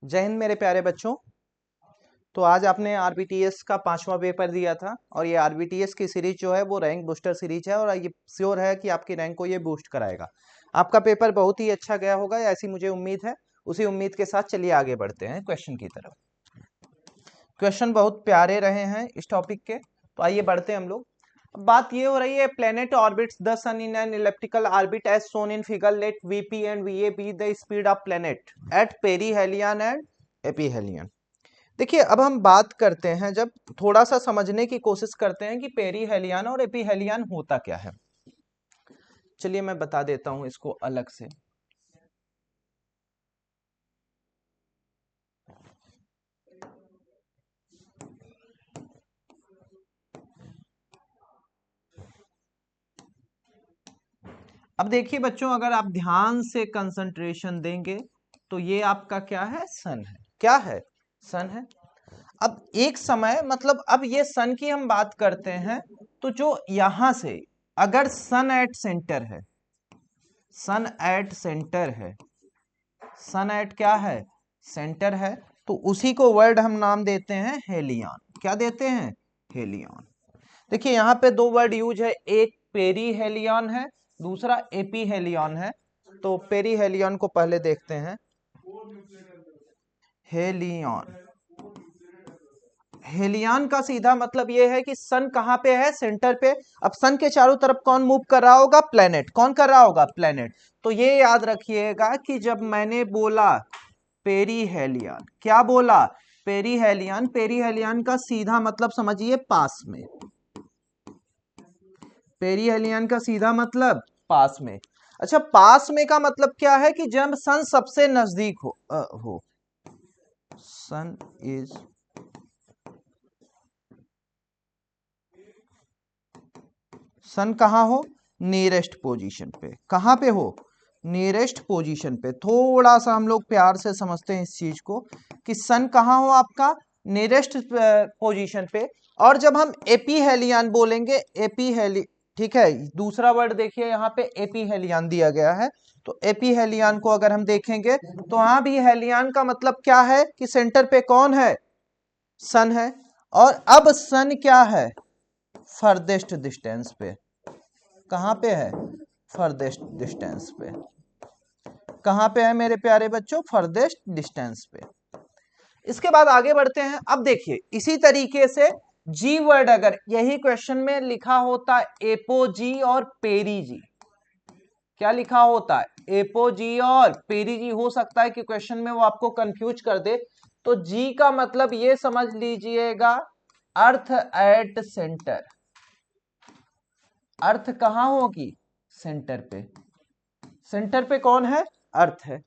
जय हिंद मेरे प्यारे बच्चों। तो आज आपने आरबीटीएस का 5वां पेपर दिया था और ये आरबीटीएस की सीरीज जो है वो रैंक बूस्टर सीरीज है और ये श्योर है कि आपकी रैंक को ये बूस्ट कराएगा। आपका पेपर बहुत ही अच्छा गया होगा ऐसी मुझे उम्मीद है। उसी उम्मीद के साथ चलिए आगे बढ़ते हैं क्वेश्चन की तरफ। क्वेश्चन बहुत प्यारे रहे हैं इस टॉपिक के, तो आइए बढ़ते हैं हम लोग। बात ये हो रही है, planet orbits the sun in an elliptical orbit as shown in figure, let VP and VA be the speed of planet at perihelion and aphelion. देखिए अब हम बात करते हैं, जब थोड़ा सा समझने की कोशिश करते हैं कि पेरीहेलियन और एपीहेलियन होता क्या है। चलिए मैं बता देता हूं इसको अलग से। अब देखिए बच्चों, अगर आप ध्यान से कंसंट्रेशन देंगे तो ये आपका क्या है, सन है। क्या है, सन है। अब एक समय मतलब अब ये सन की हम बात करते हैं, तो जो यहां से अगर सन एट सेंटर है, सन एट सेंटर है, सन एट क्या है, सेंटर है, तो उसी को वर्ड हम नाम देते हैं हेलियन। क्या देते हैं, हेलियन। देखिए यहाँ पे दो वर्ड यूज है, एक पेरीहेलियन है, दूसरा एपीहेलियन है। तो पेरीहेलियन को पहले देखते हैं, हेलियन। हेलियन का सीधा मतलब यह है कि सन कहां पे है, सेंटर पे। अब सन के चारों तरफ कौन मूव कर रहा होगा, प्लेनेट। कौन कर रहा होगा, प्लेनेट। तो ये याद रखिएगा कि जब मैंने बोला पेरीहेलियन, क्या बोला, पेरीहेलियन, पेरीहेलियन का सीधा मतलब समझिए पास में। पेरीहेलियन का सीधा मतलब पास में। अच्छा, पास में का मतलब क्या है कि जब सन सबसे नजदीक हो। सन इज सन कहां हो, नियरेस्ट पोजीशन पे। कहां पे हो, नियरेस्ट पोजीशन पे। थोड़ा सा हम लोग प्यार से समझते हैं इस चीज को कि सन कहां हो आपका, नियरेस्ट पोजीशन पे। और जब हम एपीहेलियन बोलेंगे, एपीहेली, ठीक है, दूसरा वर्ड देखिए यहाँ पे एपीहेलियन दिया गया है। तो एपीहेलियन को अगर हम देखेंगे तो वहां भी हेलियन का मतलब क्या है कि सेंटर पे कौन है, सन है। और अब सन क्या है, फर्देस्ट डिस्टेंस पे। कहां पे है, फर्देस्ट डिस्टेंस पे। कहां पे है मेरे प्यारे बच्चों, फर्देस्ट डिस्टेंस पे। इसके बाद आगे बढ़ते हैं। अब देखिए इसी तरीके से जी वर्ड अगर यही क्वेश्चन में लिखा होता एपोजी और पेरीजी, क्या लिखा होता है, एपोजी और पेरीजी, हो सकता है कि क्वेश्चन में वो आपको कंफ्यूज कर दे। तो जी का मतलब ये समझ लीजिएगा, अर्थ एट सेंटर। अर्थ कहां होगी, सेंटर पे। सेंटर पे कौन है, अर्थ है।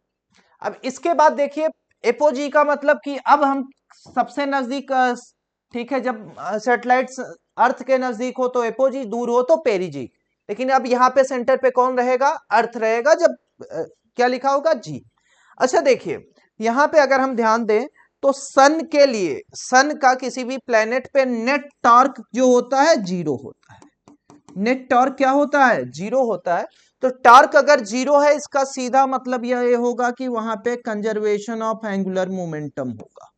अब इसके बाद देखिए एपोजी का मतलब कि अब हम सबसे नजदीक, ठीक है, जब सैटेलाइट्स अर्थ के नजदीक हो तो एपोजी, दूर हो तो पेरीजी। लेकिन अब यहाँ पे सेंटर पे कौन रहेगा, अर्थ रहेगा। जब क्या लिखा होगा, जी। अच्छा देखिए यहाँ पे अगर हम ध्यान दें तो सन के लिए, सन का किसी भी प्लेनेट पे नेट टॉर्क जो होता है, जीरो होता है। नेट टॉर्क क्या होता है, जीरो होता है। तो टॉर्क अगर जीरो है, इसका सीधा मतलब यह होगा कि वहां पे कंजर्वेशन ऑफ एंगुलर मोमेंटम होगा।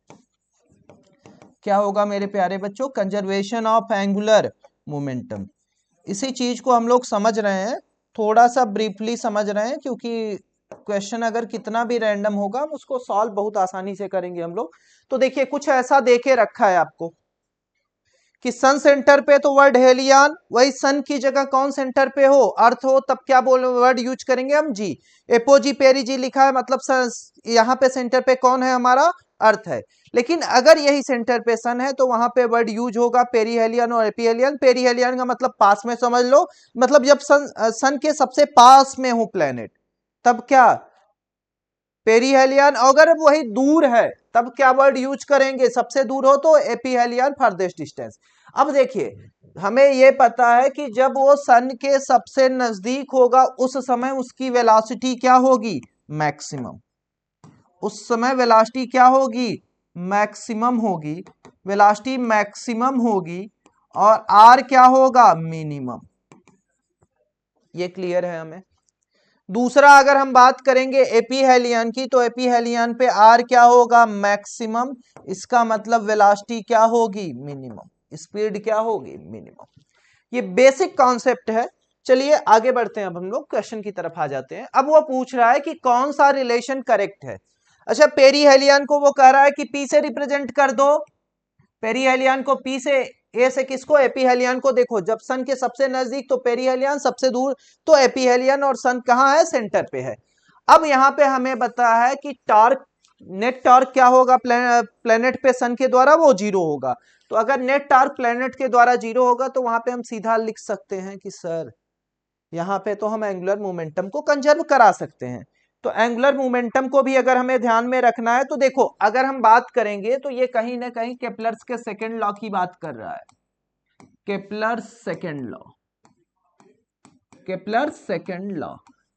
क्या होगा मेरे प्यारे बच्चों, कंजर्वेशन ऑफ एंगुलर मोमेंटम। इसी चीज को हम लोग समझ रहे हैं, थोड़ा सा ब्रीफली समझ रहे हैं, क्योंकि क्वेश्चन अगर कितना भी रैंडम होगा हम उसको सॉल्व बहुत आसानी से करेंगे हम लोग। तो देखिए कुछ ऐसा देके रखा है आपको कि सन सेंटर पे तो वर्ड हेलियन, वही सन की जगह कौन सेंटर पे हो, अर्थ हो, तब क्या बोल वर्ड यूज करेंगे हम, जी। एपोजी पेरीजी लिखा है मतलब यहाँ पे सेंटर पे कौन है हमारा, अर्थ है। लेकिन अगर यही सेंटर पे सन है तो वहां पे वर्ड यूज होगा पेरीहेलियन और एपीहेलियन। पेरीहेलियन का मतलब पास में समझ लो, मतलब जब सन के सबसे पास में हो प्लेनेट तब क्या, पेरीहेलियन। अगर वही दूर है तब क्या वर्ड यूज करेंगे, सबसे दूर हो तो एपीहेलियन, फर्देस्ट डिस्टेंस। अब देखिए हमें यह पता है कि जब वो सन के सबसे नजदीक होगा उस समय उसकी वेलोसिटी क्या होगी, मैक्सिमम। उस समय वेलोसिटी क्या होगी, मैक्सिमम होगी। वेलोसिटी मैक्सिमम होगी और आर क्या होगा, मिनिमम। ये क्लियर है हमें। दूसरा अगर हम बात करेंगे एपीहेलियन की, तो एपीहेलियन पे आर क्या होगा, मैक्सिमम। इसका मतलब वेलोसिटी क्या होगी, मिनिमम। स्पीड क्या होगी, मिनिमम। ये बेसिक कॉन्सेप्ट है। चलिए आगे बढ़ते हैं, अब हम लोग क्वेश्चन की तरफ आ जाते हैं। अब वो पूछ रहा है कि कौन सा रिलेशन करेक्ट है। अच्छा, पेरीहेलियन को वो कह रहा है कि पी से रिप्रेजेंट कर दो। पेरीहेलियन को पी से, ए से किसको, एपीहेलियन को। देखो जब सन के सबसे नजदीक तो पेरीहेलियन, सबसे दूर तो एपीहेलियन, और सन कहाँ है, सेंटर पे है। अब यहाँ पे हमें बताया है कि टॉर्क, नेट टॉर्क क्या होगा प्लेनेट पे सन के द्वारा, वो 0 होगा। तो अगर नेट टॉर्क प्लेनेट के द्वारा 0 होगा तो वहां पे हम सीधा लिख सकते हैं कि सर यहाँ पे तो हम एंगुलर मोमेंटम को कंजर्व करा सकते हैं। तो एंगुलर मोमेंटम को भी अगर हमें ध्यान में रखना है तो देखो, अगर हम बात करेंगे तो ये कहीं ना कहीं केप्लर्स के सेकंड लॉ की बात कर रहा है। Kepler's second law, Kepler's second law.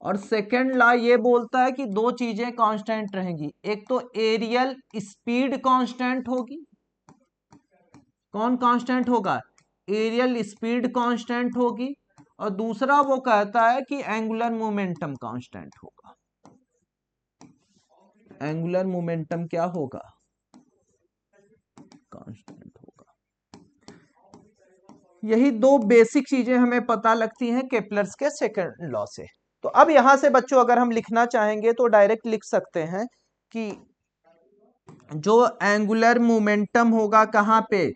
और सेकंड लॉ ये बोलता है कि दो चीजें कांस्टेंट रहेंगी, एक तो एरियल स्पीड कांस्टेंट होगी। कौन कांस्टेंट होगा, एरियल स्पीड कांस्टेंट होगी। और दूसरा वो कहता है कि एंगुलर मोमेंटम कांस्टेंट होगा। एंगुलर मोमेंटम क्या होगा, कांस्टेंट होगा। यही दो बेसिक चीजें हमें पता लगती हैं केप्लर्स के सेकंड लॉ से। तो अब यहां से बच्चों अगर हम लिखना चाहेंगे तो डायरेक्ट लिख सकते हैं कि जो एंगुलर मोमेंटम होगा कहां पे,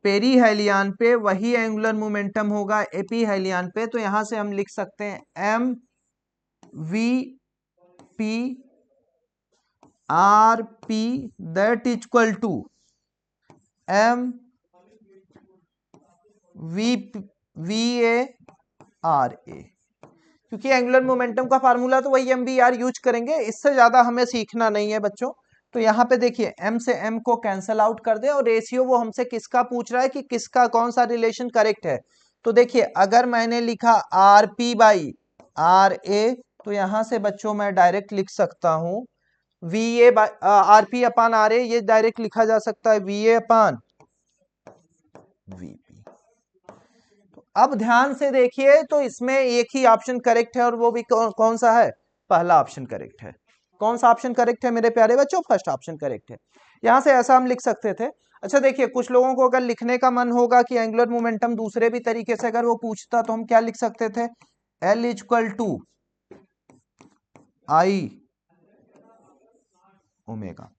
पेरीहेलियन पे, वही एंगुलर मोमेंटम होगा एपीहेलियन पे। तो यहां से हम लिख सकते हैं M V P R P that is equal to M V A R A. क्योंकि एंगुलर मोमेंटम का फार्मूला तो वही एम वी आर यूज करेंगे, इससे ज्यादा हमें सीखना नहीं है बच्चों। तो यहाँ पे देखिए m से m को कैंसल आउट कर दे, और रेशियो वो हमसे किसका पूछ रहा है कि किसका कौन सा रिलेशन करेक्ट है। तो देखिए अगर मैंने लिखा R P by R A, तो यहां से बच्चों मैं डायरेक्ट लिख सकता हूं V A R P upon R A, ये डायरेक्ट लिखा जा सकता है V A upon V P. तो अब ध्यान से देखिए, तो इसमें एक ही ऑप्शन करेक्ट है, और वो भी कौन सा है, पहला ऑप्शन करेक्ट है। कौन सा ऑप्शन करेक्ट है मेरे प्यारे बच्चों, फर्स्ट ऑप्शन करेक्ट है। यहां से ऐसा हम लिख सकते थे। अच्छा देखिए, कुछ लोगों को अगर लिखने का मन होगा कि एंगुलर मोमेंटम दूसरे भी तरीके से अगर वो पूछता, तो हम क्या लिख सकते थे, L equal to I omega,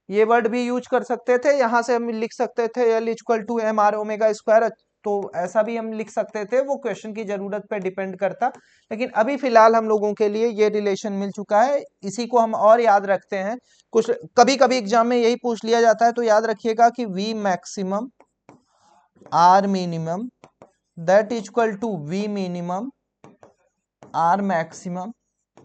ये वर्ड भी यूज कर सकते थे। यहां से हम लिख सकते थे L equal to M R omega square, तो ऐसा भी हम लिख सकते थे, वो क्वेश्चन की जरूरत पे डिपेंड करता। लेकिन अभी फिलहाल हम लोगों के लिए ये रिलेशन मिल चुका है, इसी को हम और याद रखते हैं। कुछ कभी कभी एग्जाम में यही पूछ लिया जाता है, तो याद रखिएगा कि V maximum R minimum that equal to V minimum R maximum.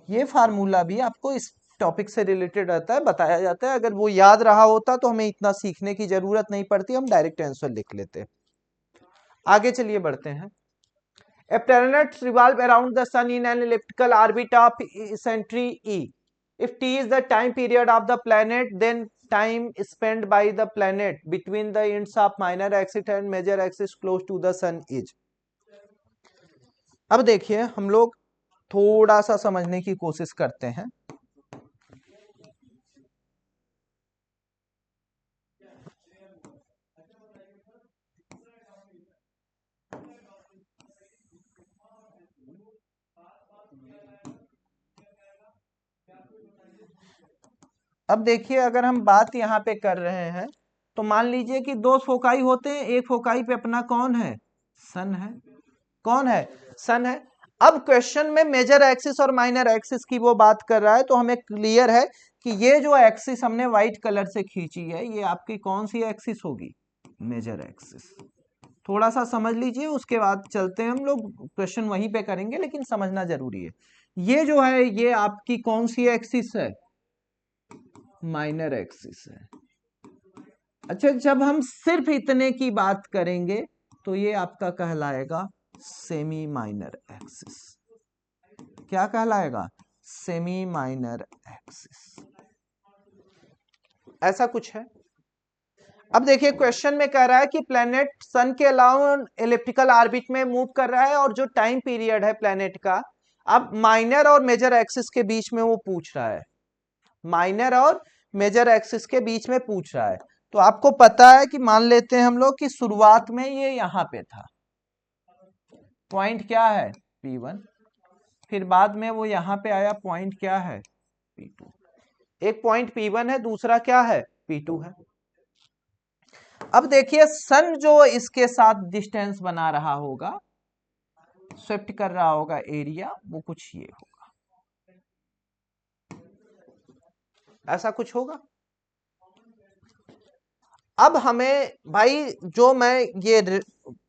ये फार्मूला भी आपको इस टॉपिक से रिलेटेड रहता है, बताया जाता है। अगर वो याद रहा होता तो हमें इतना सीखने की जरूरत नहीं पड़ती, हम डायरेक्ट आंसर लिख लेते। आगे चलिए बढ़ते हैं। A planet revolves around the sun in an elliptical orbit of century E. If t is the time period of the planet, then time spent by the planet between the ends of minor axis and major axis close to the sun is. अब देखिए हम लोग थोड़ा सा समझने की कोशिश करते हैं। अब देखिए अगर हम बात यहाँ पे कर रहे हैं, तो मान लीजिए कि दो फोकाई होते हैं, एक फोकाई पे अपना कौन है, सन है। कौन है, सन है। अब क्वेश्चन में मेजर एक्सिस और माइनर एक्सिस की वो बात कर रहा है, तो हमें क्लियर है कि ये जो एक्सिस हमने व्हाइट कलर से खींची है, ये आपकी कौन सी एक्सिस होगी, मेजर एक्सिस। थोड़ा सा समझ लीजिए, उसके बाद चलते हैं हम लोग, क्वेश्चन वहीं पे करेंगे, लेकिन समझना जरूरी है। ये जो है ये आपकी कौन सी एक्सिस है, माइनर एक्सिस है। अच्छा, जब हम सिर्फ इतने की बात करेंगे तो ये आपका कहलाएगा सेमी माइनर एक्सिस। क्या कहलाएगा, सेमी माइनर एक्सिस। ऐसा कुछ है। अब देखिए क्वेश्चन में कह रहा है कि प्लेनेट सन के अलावा इलिप्टिकल ऑर्बिट में मूव कर रहा है, और जो टाइम पीरियड है प्लेनेट का, अब माइनर और मेजर एक्सिस के बीच में वो पूछ रहा है, माइनर और मेजर एक्सिस के बीच में पूछ रहा है। तो आपको पता है कि मान लेते हैं हम लोग कि शुरुआत में ये यहां पे था, पॉइंट क्या है P1, फिर बाद में वो यहां पे आया, पॉइंट क्या है P2। एक पॉइंट P1 है, दूसरा क्या है P2 है। अब देखिए सन जो इसके साथ डिस्टेंस बना रहा होगा, स्विफ्ट कर रहा होगा एरिया, वो कुछ ये होगा, ऐसा कुछ होगा। अब हमें भाई जो मैं ये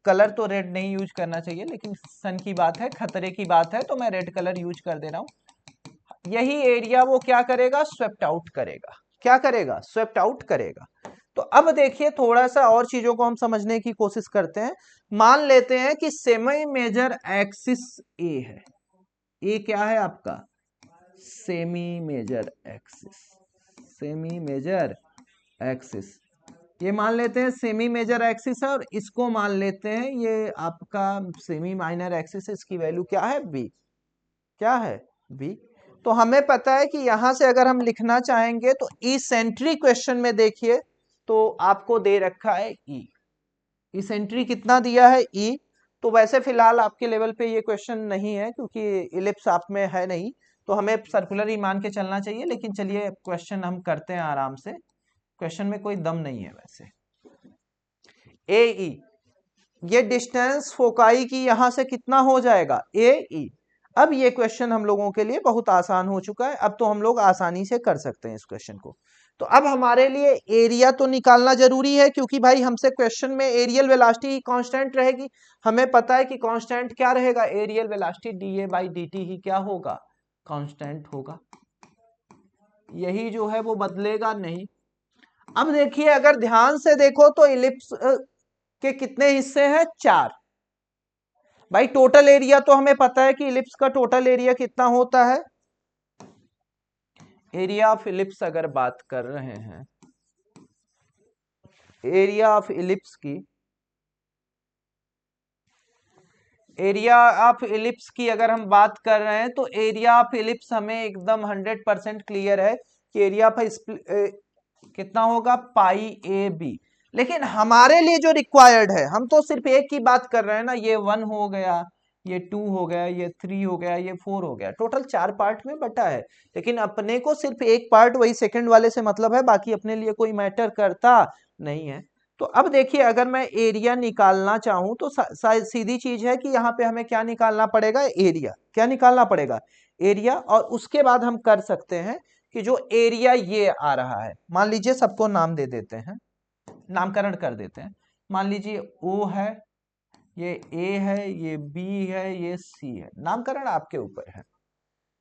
कलर तो रेड नहीं यूज करना चाहिए, लेकिन सन की बात है, खतरे की बात है, तो मैं रेड कलर यूज कर दे रहा हूं। यही एरिया वो क्या करेगा, स्वेप्ट आउट करेगा। क्या करेगा, स्वेप्ट आउट करेगा। तो अब देखिए थोड़ा सा और चीजों को हम समझने की कोशिश करते हैं। मान लेते हैं कि सेमी मेजर एक्सिस ए है, ए क्या है आपका, semi major axis, semi major axis, ये मान लेते हैं सेमी मेजर एक्सिस है, और इसको मान लेते हैं ये आपका सेमी माइनर एक्सिस, इसकी वैल्यू क्या है बी, क्या है बी। तो हमें पता है कि यहां से अगर हम लिखना चाहेंगे तो इसेंट्रिक क्वेश्चन में देखिए तो आपको दे रखा है ई, इसेंट्री कितना दिया है ई। तो वैसे फिलहाल आपके लेवल पे ये क्वेश्चन नहीं है क्योंकि इलिप्स आप में है नहीं, तो हमें सर्कुलर ही मान के चलना चाहिए। लेकिन चलिए क्वेश्चन हम करते हैं आराम से, क्वेश्चन में कोई दम नहीं है वैसे। ए ई, ये डिस्टेंस फोकाई की यहां से कितना हो जाएगा ए ई। अब ये क्वेश्चन हम लोगों के लिए बहुत आसान हो चुका है, अब तो हम लोग आसानी से कर सकते हैं इस क्वेश्चन को। तो अब हमारे लिए एरिया तो निकालना जरूरी है, क्योंकि भाई हमसे क्वेश्चन में एरियल वेलोसिटी कांस्टेंट रहेगी। हमें पता है कि कांस्टेंट क्या रहेगा, areal velocity D A by D T ही क्या होगा, कांस्टेंट होगा। यही जो है वो बदलेगा नहीं। अब देखिए अगर ध्यान से देखो तो इलिप्स के कितने हिस्से हैं, 4। भाई टोटल एरिया तो हमें पता है कि इलिप्स का टोटल एरिया कितना होता है। एरिया ऑफ इलिप्स अगर बात कर रहे हैं, एरिया ऑफ इलिप्स की, एरिया ऑफ इलिप्स की अगर हम बात कर रहे हैं तो एरिया ऑफ इलिप्स हमें एकदम 100% क्लियर है कि एरिया ऑफ कितना होगा, पाई ए बी। लेकिन हमारे लिए जो रिक्वायर्ड है, हम तो सिर्फ एक की बात कर रहे हैं ना, ये 1 हो गया, ये 2 हो गया, ये 3 हो गया, ये 4 हो गया, टोटल 4 पार्ट में बटा है। लेकिन अपने को सिर्फ एक पार्ट वही सेकंड वाले से मतलब है, बाकी अपने लिए कोई मैटर करता नहीं है। तो अब देखिए अगर मैं एरिया निकालना चाहूं तो सीधी चीज है कि यहाँ पे हमें क्या निकालना पड़ेगा, एरिया। क्या निकालना पड़ेगा, एरिया। और उसके बाद हम कर सकते हैं कि जो एरिया ये आ रहा है, मान लीजिए सबको नाम दे देते हैं, नामकरण कर देते हैं। मान लीजिए ओ है, ये ए है, ये बी है, ये सी है, नामकरण आपके ऊपर है।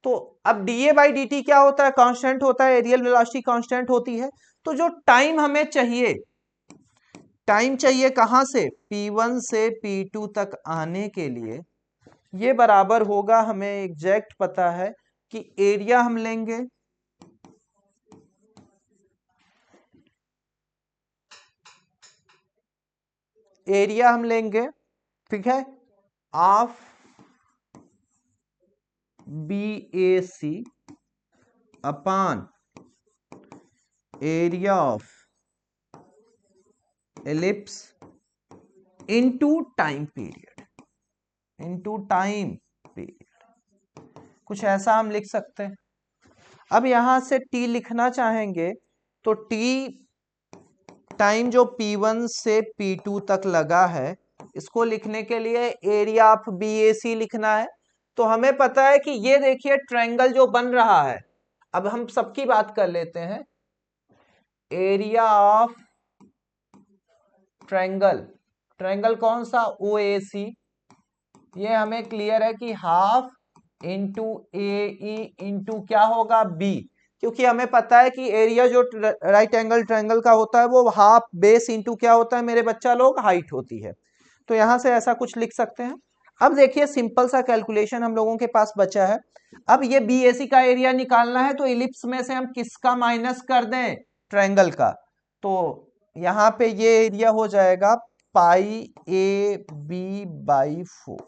तो अब डीए बाई डी टी क्या होता है, कांस्टेंट होता है, एरियल वेलोसिटी कांस्टेंट होती है। तो जो टाइम हमें चाहिए, टाइम चाहिए कहां से, P1 से P2 तक आने के लिए, ये बराबर होगा, हमें एग्जैक्ट पता है कि एरिया हम लेंगे, एरिया हम लेंगे, ठीक है, of BAC upon area of ellipse into time period, into time period, कुछ ऐसा हम लिख सकते हैं। अब यहां से T लिखना चाहेंगे तो T टाइम जो P1 से P2 तक लगा है, इसको लिखने के लिए एरिया ऑफ BAC लिखना है। तो हमें पता है कि ये देखिए ट्रायंगल जो बन रहा है, अब हम सबकी बात कर लेते हैं, एरिया ऑफ ट्रायंगल, ट्रायंगल कौन सा, OAC, ये हमें क्लियर है कि हाफ इंटू AE इंटू क्या होगा B, क्योंकि हमें पता है कि एरिया जो राइट एंगल ट्रायंगल का होता है वो हाफ बेस इंटू क्या होता है मेरे बच्चा लोग, हाइट होती है। तो यहां से ऐसा कुछ लिख सकते हैं। अब देखिए सिंपल सा कैलकुलेशन हम लोगों के पास बचा है। अब ये BAC का एरिया निकालना है, तो इलिप्स में से हम किसका माइनस कर दें, ट्रायंगल का। तो यहाँ पे ये एरिया हो जाएगा पाई ए बी बाई 4।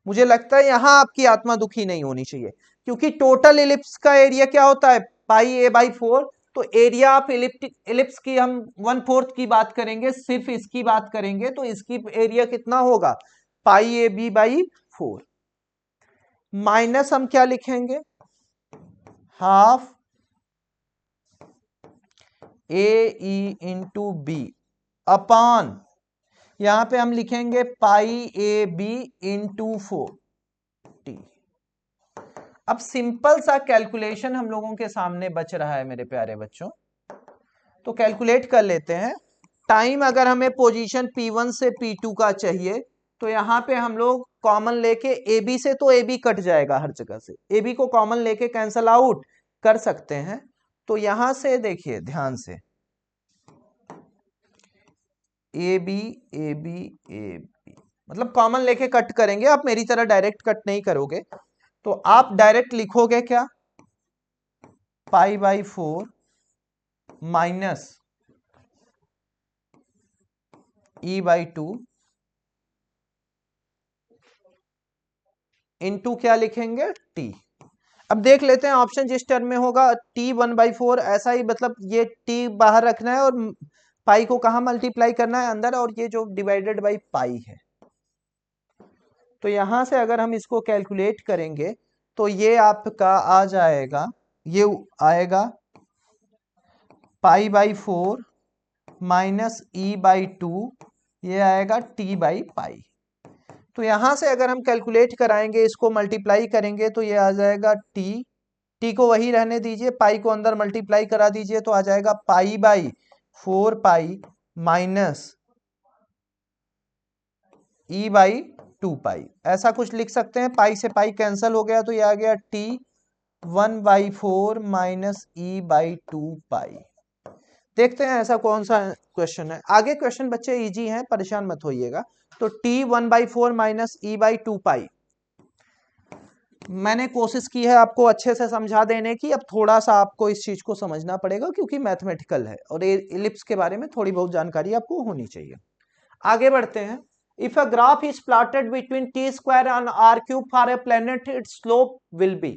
मुझे लगता है यहां आपकी आत्मा दुखी नहीं होनी चाहिए, क्योंकि टोटल इलिप्स का एरिया क्या होता है, पाई ए बाई 4। तो एरिया ऑफ इलिप्स की हम 1/4 की बात करेंगे, सिर्फ इसकी बात करेंगे तो इसकी एरिया कितना होगा, पाई ए बी बाई 4 माइनस हम क्या लिखेंगे, हाफ ए ई इंटू बी अपॉन, यहां पे हम लिखेंगे पाई ए बी इंटू 4 टी। अब सिंपल सा कैलकुलेशन हम लोगों के सामने बच रहा है मेरे प्यारे बच्चों, तो कैलकुलेट कर लेते हैं। टाइम अगर हमें पोजीशन P1 से P2 का चाहिए, तो यहां पे हम लोग कॉमन लेके ए बी से, तो ए बी कट जाएगा हर जगह से, ए बी को कॉमन लेके कैंसल आउट कर सकते हैं। तो यहां से देखिए ध्यान से, A B A B A B, मतलब कॉमन लेके कट करेंगे, आप मेरी तरह डायरेक्ट कट नहीं करोगे, तो आप डायरेक्ट लिखोगे क्या, pi by 4 minus E by 2 into क्या लिखेंगे, टी। अब देख लेते हैं ऑप्शन जिस टर्म में होगा, टी 1/4 ऐसा ही, मतलब ये टी बाहर रखना है और पाई को कहां मल्टीप्लाई करना है, अंदर, और ये जो डिवाइडेड बाई पाई है। तो यहां से अगर हम इसको कैलकुलेट करेंगे तो ये आपका आ जाएगा, ये आएगा pi by 4 minus E by 2, ये आएगा टी बाई पाई। तो यहां से अगर हम कैलकुलेट कराएंगे, इसको मल्टीप्लाई करेंगे तो ये आ जाएगा टी, टी को वही रहने दीजिए, पाई को अंदर मल्टीप्लाई करा दीजिए तो आ जाएगा pi by 4 pi minus E by 2 पाई, ऐसा कुछ लिख सकते हैं। पाई से पाई कैंसिल हो गया तो ये आ गया टी 1/4 माइनस ई बाई 2 पाई। देखते हैं ऐसा कौन सा क्वेश्चन है। आगे क्वेश्चन बच्चे इजी हैं, परेशान मत होइएगा। तो टी 1/4 माइनस ई बाई 2 पाई, मैंने कोशिश की है आपको अच्छे से समझा देने की। अब थोड़ा सा आपको इस चीज को समझना पड़ेगा, क्योंकि मैथमेटिकल है और इलिप्स के बारे में थोड़ी बहुत जानकारी आपको होनी चाहिए। आगे बढ़ते हैं। If a graph is plotted between T square and R cube for a planet, its slope will be.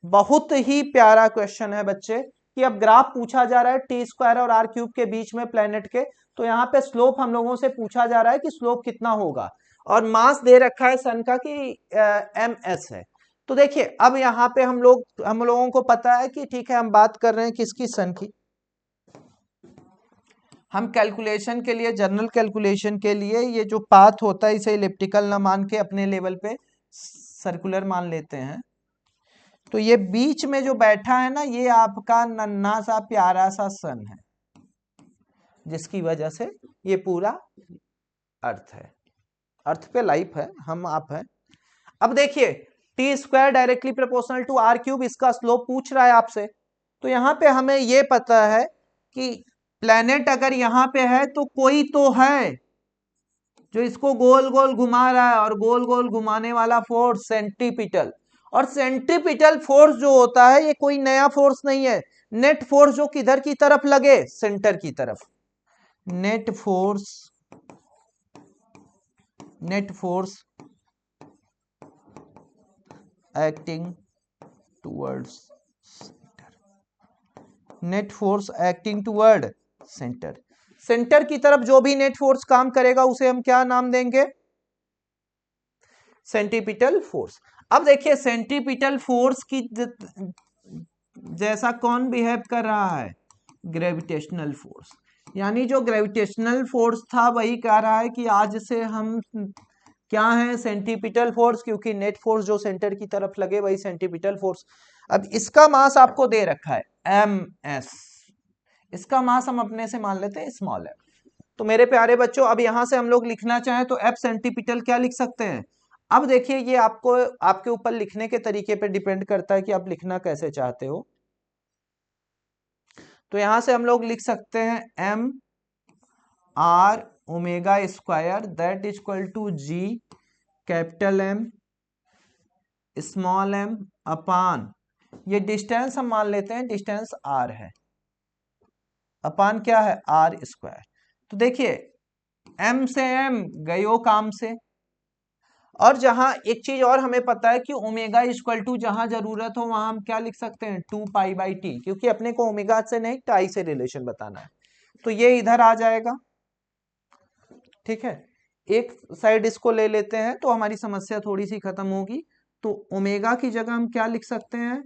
बहुत ही प्यारा क्वेश्चन है बच्चे, कि अब ग्राफ पूछा जा रहा है टी स्क्वायर और आर क्यूब के बीच में प्लेनेट के, तो यहाँ पे स्लोप हम लोगों से पूछा जा रहा है कि स्लोप कितना होगा, और मास दे रखा है सन का कि ms है। तो देखिए अब यहाँ पे हम लोगों को पता है कि ठीक है, हम बात कर रहे हैं किसकी, सन की। हम कैलकुलेशन के लिए, जनरल कैलकुलेशन के लिए, ये जो पाथ होता है इसे इलिप्टिकल ना मान के अपने लेवल पे सर्कुलर मान लेते हैं। तो ये बीच में जो बैठा है ना, ये आपका नन्हा सा प्यारा सा सन है, जिसकी वजह से ये पूरा अर्थ है, अर्थ पे लाइफ है, हम आप हैं। अब देखिए T square directly proportional to R cube, इसका स्लोप पूछ रहा है आपसे। तो यहां पे हमें ये पता है कि प्लेनेट अगर यहां पे है तो कोई तो है जो इसको गोल गोल घुमा रहा है, और गोल गोल घुमाने वाला फोर्स सेंट्रीपिटल। और सेंट्रीपिटल फोर्स जो होता है ये कोई नया फोर्स नहीं है, नेट फोर्स जो किधर की तरफ लगे, सेंटर की तरफ। Net force acting towards centre, net force acting toward centre. Centre की तरफ जो भी नेट फोर्स काम करेगा उसे हम क्या नाम देंगे, सेंट्रीपिटल फोर्स। अब देखिए सेंट्रीपिटल फोर्स की जैसा कौन बिहेव कर रहा है, ग्रेविटेशनल फोर्स। यानी जो ग्रेविटेशनल फोर्स था वही कह रहा है कि आज से हम क्या है, सेंट्रीपिटल फोर्स, क्योंकि नेट फोर्स जो सेंटर की तरफ लगे वही सेंट्रीपिटल फोर्स। अब इसका मास आपको दे रखा है ms, इसका मास हम अपने से मान लेते हैं स्मॉल m। तो मेरे प्यारे बच्चों अब यहां से हम लोग लिखना चाहें तो f सेंट्रीपिटल क्या लिख सकते हैं। अब देखिए ये आपको आपके ऊपर लिखने के तरीके पे डिपेंड करता है कि आप लिखना कैसे चाहते हो। तो यहां से हम लोग लिख सकते हैं m r omega square that is equal to g capital M small m upon, ये डिस्टेंस हम मान लेते हैं डिस्टेंस r है, अपान क्या है, r स्क्वायर। तो देखिए m से m गयो काम से, और जहां एक चीज और हमें पता है कि ओमेगा इक्वल टू जहां जरूरत हो वहां हम क्या लिख सकते हैं 2π/t, क्योंकि अपने को ओमेगा से नहीं टाई से रिलेशन बताना है, तो ये इधर आ जाएगा। ठीक है, एक साइड इसको ले लेते हैं तो हमारी समस्या थोड़ी सी खत्म होगी। तो ओमेगा की जगह हम क्या लिख सकते हैं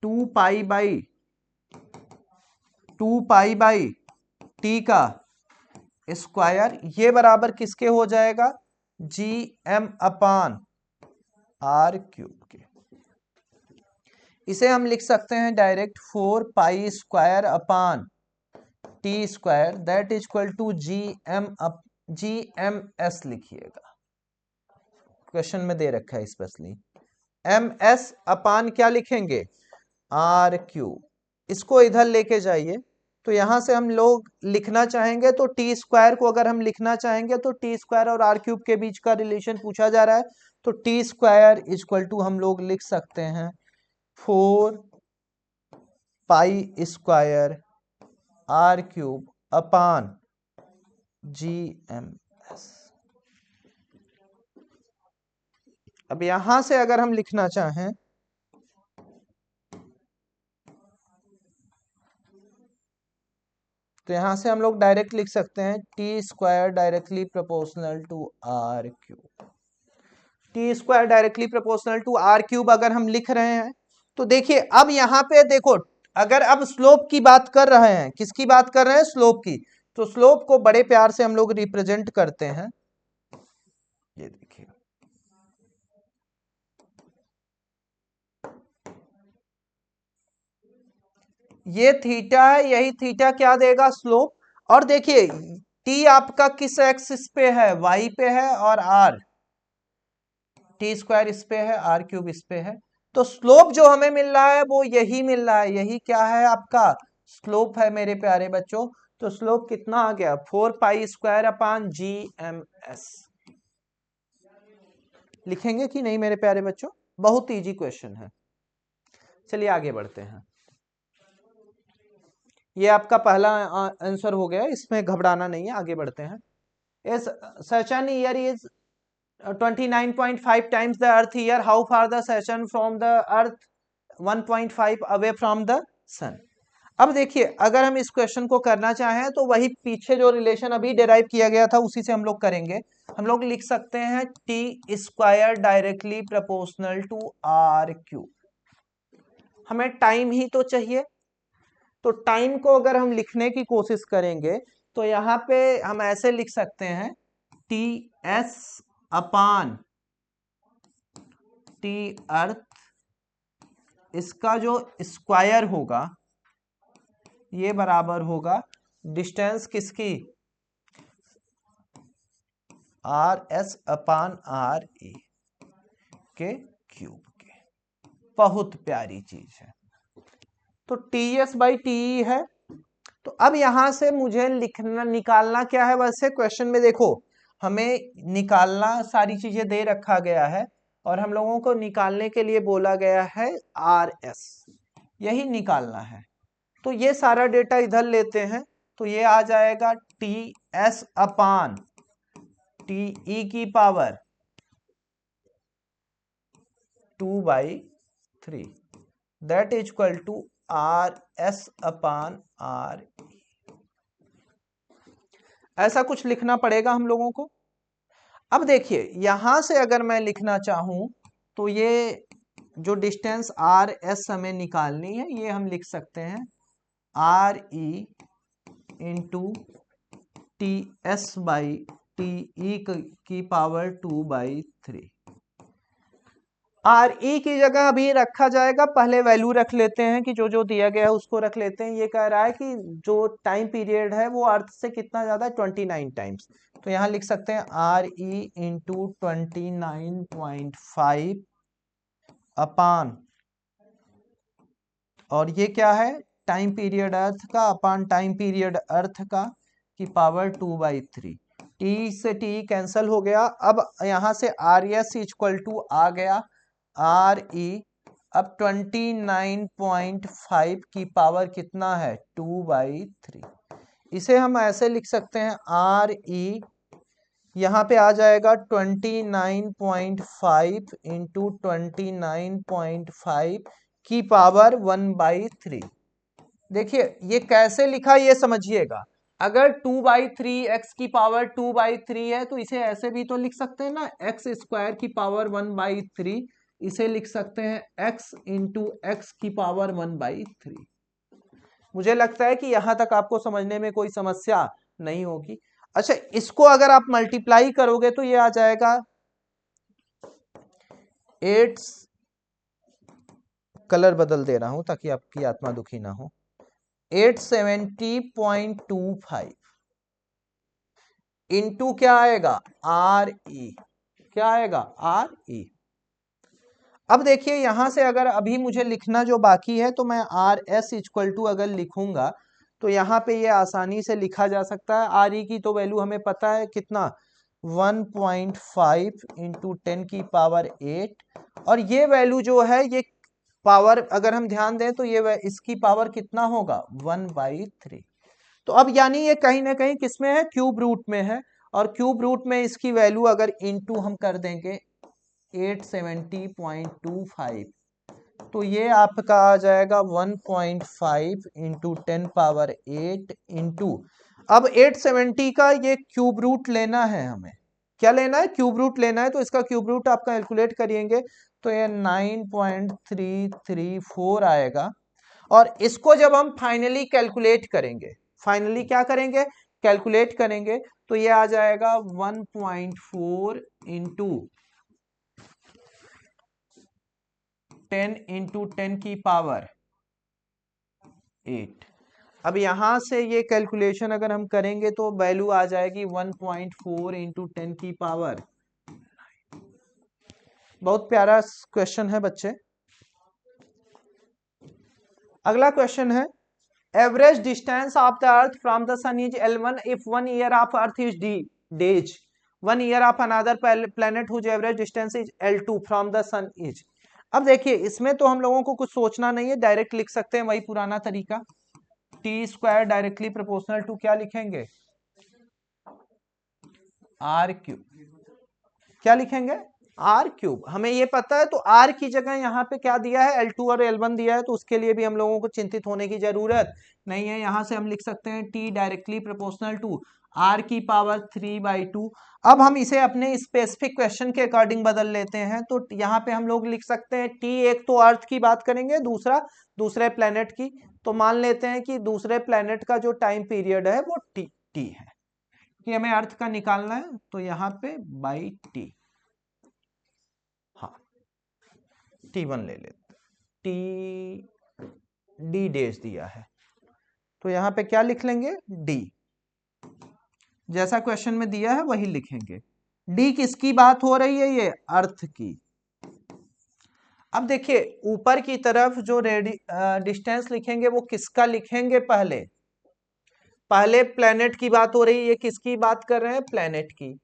2π/t का स्क्वायर, ये बराबर किसके हो जाएगा gm/r³ के। इसे हम लिख सकते हैं direct 4π² that is equal to gms लिखिएगा, क्वेश्चन में दे रखा है स्पेशली। ms/ क्या लिखेंगे r³, इसको इधर लेके जाइए। तो यहां से हम लोग लिखना चाहेंगे तो t² को अगर हम लिखना चाहेंगे तो t² और r³ के बीच का रिलेशन पूछा जा रहा है, तो t² इक्वल टू हम लोग लिख सकते हैं 4π² r³/gms। अब यहां से अगर हम लिखना चाहें तो यहां से हम लोग डायरेक्ट लिख सकते हैं t² directly proportional to r³। t² directly proportional to r³ अगर हम लिख रहे हैं तो देखिए अब यहां पे देखो, अगर अब स्लोप की बात कर रहे हैं, किसकी बात कर रहे हैं स्लोप की, तो स्लोप को बड़े प्यार से हम लोग रिप्रेजेंट करते हैं, ये देखिए ये थीटा है, यही थीटा क्या देगा स्लोप। और देखिए t आपका किस एक्सिस पे है y पे है और r t² इस पे है r³ इस पे है, तो स्लोप जो हमें मिल रहा है वो यही मिल रहा है, यही क्या है आपका स्लोप है मेरे प्यारे बच्चों। तो स्लोप कितना आ गया 4π²/gms। लिखेंगे कि नहीं मेरे प्यारे बच्चों, बहुत इजी क्वेश्चन है। चलिए आगे बढ़ते हैं, ये आपका पहला आंसर हो गया, इसमें घबराना नहीं है, आगे बढ़ते हैं। इस such an year is 29.5 times the earth year, how far the session from the earth 1.5 away from the sun। अब देखिए अगर हम इस क्वेश्चन को करना चाहें तो वही पीछे जो रिलेशन अभी डिराइव किया गया था उसी से हम लोग करेंगे। हम लोग लिख सकते हैं t² directly proportional to r³। हमें टाइम ही तो चाहिए, तो टाइम को अगर हम लिखने की कोशिश करेंगे तो यहां पे हम ऐसे लिख सकते हैं ts/t अर्थ, इसका जो स्क्वायर होगा ये बराबर होगा डिस्टेंस किसकी rs/re के क्यूब के। बहुत प्यारी चीज है, तो ts/te है। तो अब यहां से मुझे लिखना निकालना क्या है, वैसे क्वेश्चन में देखो हमें निकालना सारी चीजें दे रखा गया है और हम लोगों को निकालने के लिए बोला गया है rs, यही निकालना है। तो ये सारा डेटा इधर लेते हैं तो ये आ जाएगा ts/te की power 2/3 that is equal to rs/r। ऐसा कुछ लिखना पड़ेगा हम लोगों को। अब देखिए यहां से अगर मैं लिखना चाहूं तो ये जो डिस्टेंस rs हमें निकालनी है ये हम लिख सकते हैं re इंटू ts/te की पावर 2/3। re की जगह अभी रखा जाएगा, पहले वैल्यू रख लेते हैं कि जो जो दिया गया है उसको रख लेते हैं। ये कह रहा है कि जो टाइम पीरियड है वो अर्थ से कितना ज्यादा है 29 टाइम्स, तो यहां लिख सकते हैं re इंटू 29.5 अपान, और ये क्या है टाइम पीरियड अर्थ का अपान टाइम पीरियड अर्थ का की पावर 2/3। टी से टी कैंसल हो गया, अब यहां से rs इक्वल टू आ गया re, अब 29.5 की पावर कितना है 2/3। इसे हम ऐसे लिख सकते हैं re, यहाँ पे आ जाएगा 29.5 इंटू 29.5 की पावर 1/3। देखिए ये कैसे लिखा ये समझिएगा। अगर 2/3 x की पावर 2/3 है तो इसे ऐसे भी तो लिख सकते हैं ना, x स्क्वायर की पावर 1/3। इसे लिख सकते हैं x इंटू एक्स की पावर 1/3। मुझे लगता है कि यहां तक आपको समझने में कोई समस्या नहीं होगी। अच्छा, इसको अगर आप मल्टीप्लाई करोगे तो ये आ जाएगा 8, कलर बदल दे रहा हूं ताकि आपकी आत्मा दुखी ना हो, 870.25 इंटू क्या आएगा आर ई, क्या आएगा आर ई। अब देखिए यहां से अगर अभी मुझे लिखना जो बाकी है तो मैं आर एस इक्वल टू अगर लिखूंगा तो यहाँ पे ये आसानी से लिखा जा सकता है। आर ई की तो वैल्यू हमें पता है कितना, 1.5 इंटू 10 की पावर 8, और ये वैल्यू जो है ये पावर अगर हम ध्यान दें तो ये इसकी पावर कितना होगा 1/3। तो अब यानी ये कहीं ना कहीं किसमें है, क्यूब रूट में है, और क्यूब रूट में इसकी वैल्यू अगर इनटू हम कर देंगे 870.25 तो ये आपका आ जाएगा 1.5 इंटू 10 पावर 8 इंटू, अब 870 का ये क्यूब रूट लेना है हमें, क्या लेना है क्यूब रूट लेना है, तो इसका क्यूब रूट आप कैलकुलेट करिएंगे तो ये 9.334 आएगा। और इसको जब हम फाइनली कैलकुलेट करेंगे, फाइनली क्या करेंगे कैलकुलेट करेंगे तो ये आ जाएगा 1.4 इंटू 10 इंटू 10 की पावर 8। अब यहां से ये कैलकुलेशन अगर हम करेंगे तो वैल्यू आ जाएगी 1.4 इंटू 10 की पावर। बहुत प्यारा क्वेश्चन है बच्चे। अगला क्वेश्चन है, average distance of the earth from the sun is L1 if 1 year of earth is days 1 year of another planet whose average distance is L2 from the sun is. अब देखिए इसमें तो हम लोगों को कुछ सोचना नहीं है, डायरेक्ट लिख सकते हैं वही पुराना तरीका, T square directly proportional to क्या लिखेंगे आर क्यूब, क्या लिखेंगे आर क्यूब। हमें ये पता है तो आर की जगह यहाँ पे क्या दिया है L2 और L1 दिया है, तो उसके लिए भी हम लोगों को चिंतित होने की जरूरत नहीं है। यहां से हम लिख सकते हैं T directly proportional to R की पावर 3/2। अब हम इसे अपने स्पेसिफिक क्वेश्चन के अकॉर्डिंग बदल लेते हैं, तो यहाँ पे हम लोग लिख सकते हैं टी, एक तो अर्थ की बात करेंगे, दूसरा दूसरे प्लेनेट की। तो मान लेते हैं कि दूसरे प्लेनेट का जो टाइम पीरियड है वो टी है, कि हमें अर्थ का निकालना है तो यहाँ पे बाई टी, हाँ T1 ले लेते, टी डी डेज दिया है तो यहाँ पे क्या लिख लेंगे डी, जैसा क्वेश्चन में दिया है वही लिखेंगे। डी किसकी बात हो रही है, ये अर्थ की। अब देखिए ऊपर की तरफ जो डिस्टेंस लिखेंगे वो किसका लिखेंगे, पहले प्लेनेट की बात हो रही है, ये किसकी बात कर रहे हैं प्लेनेट की।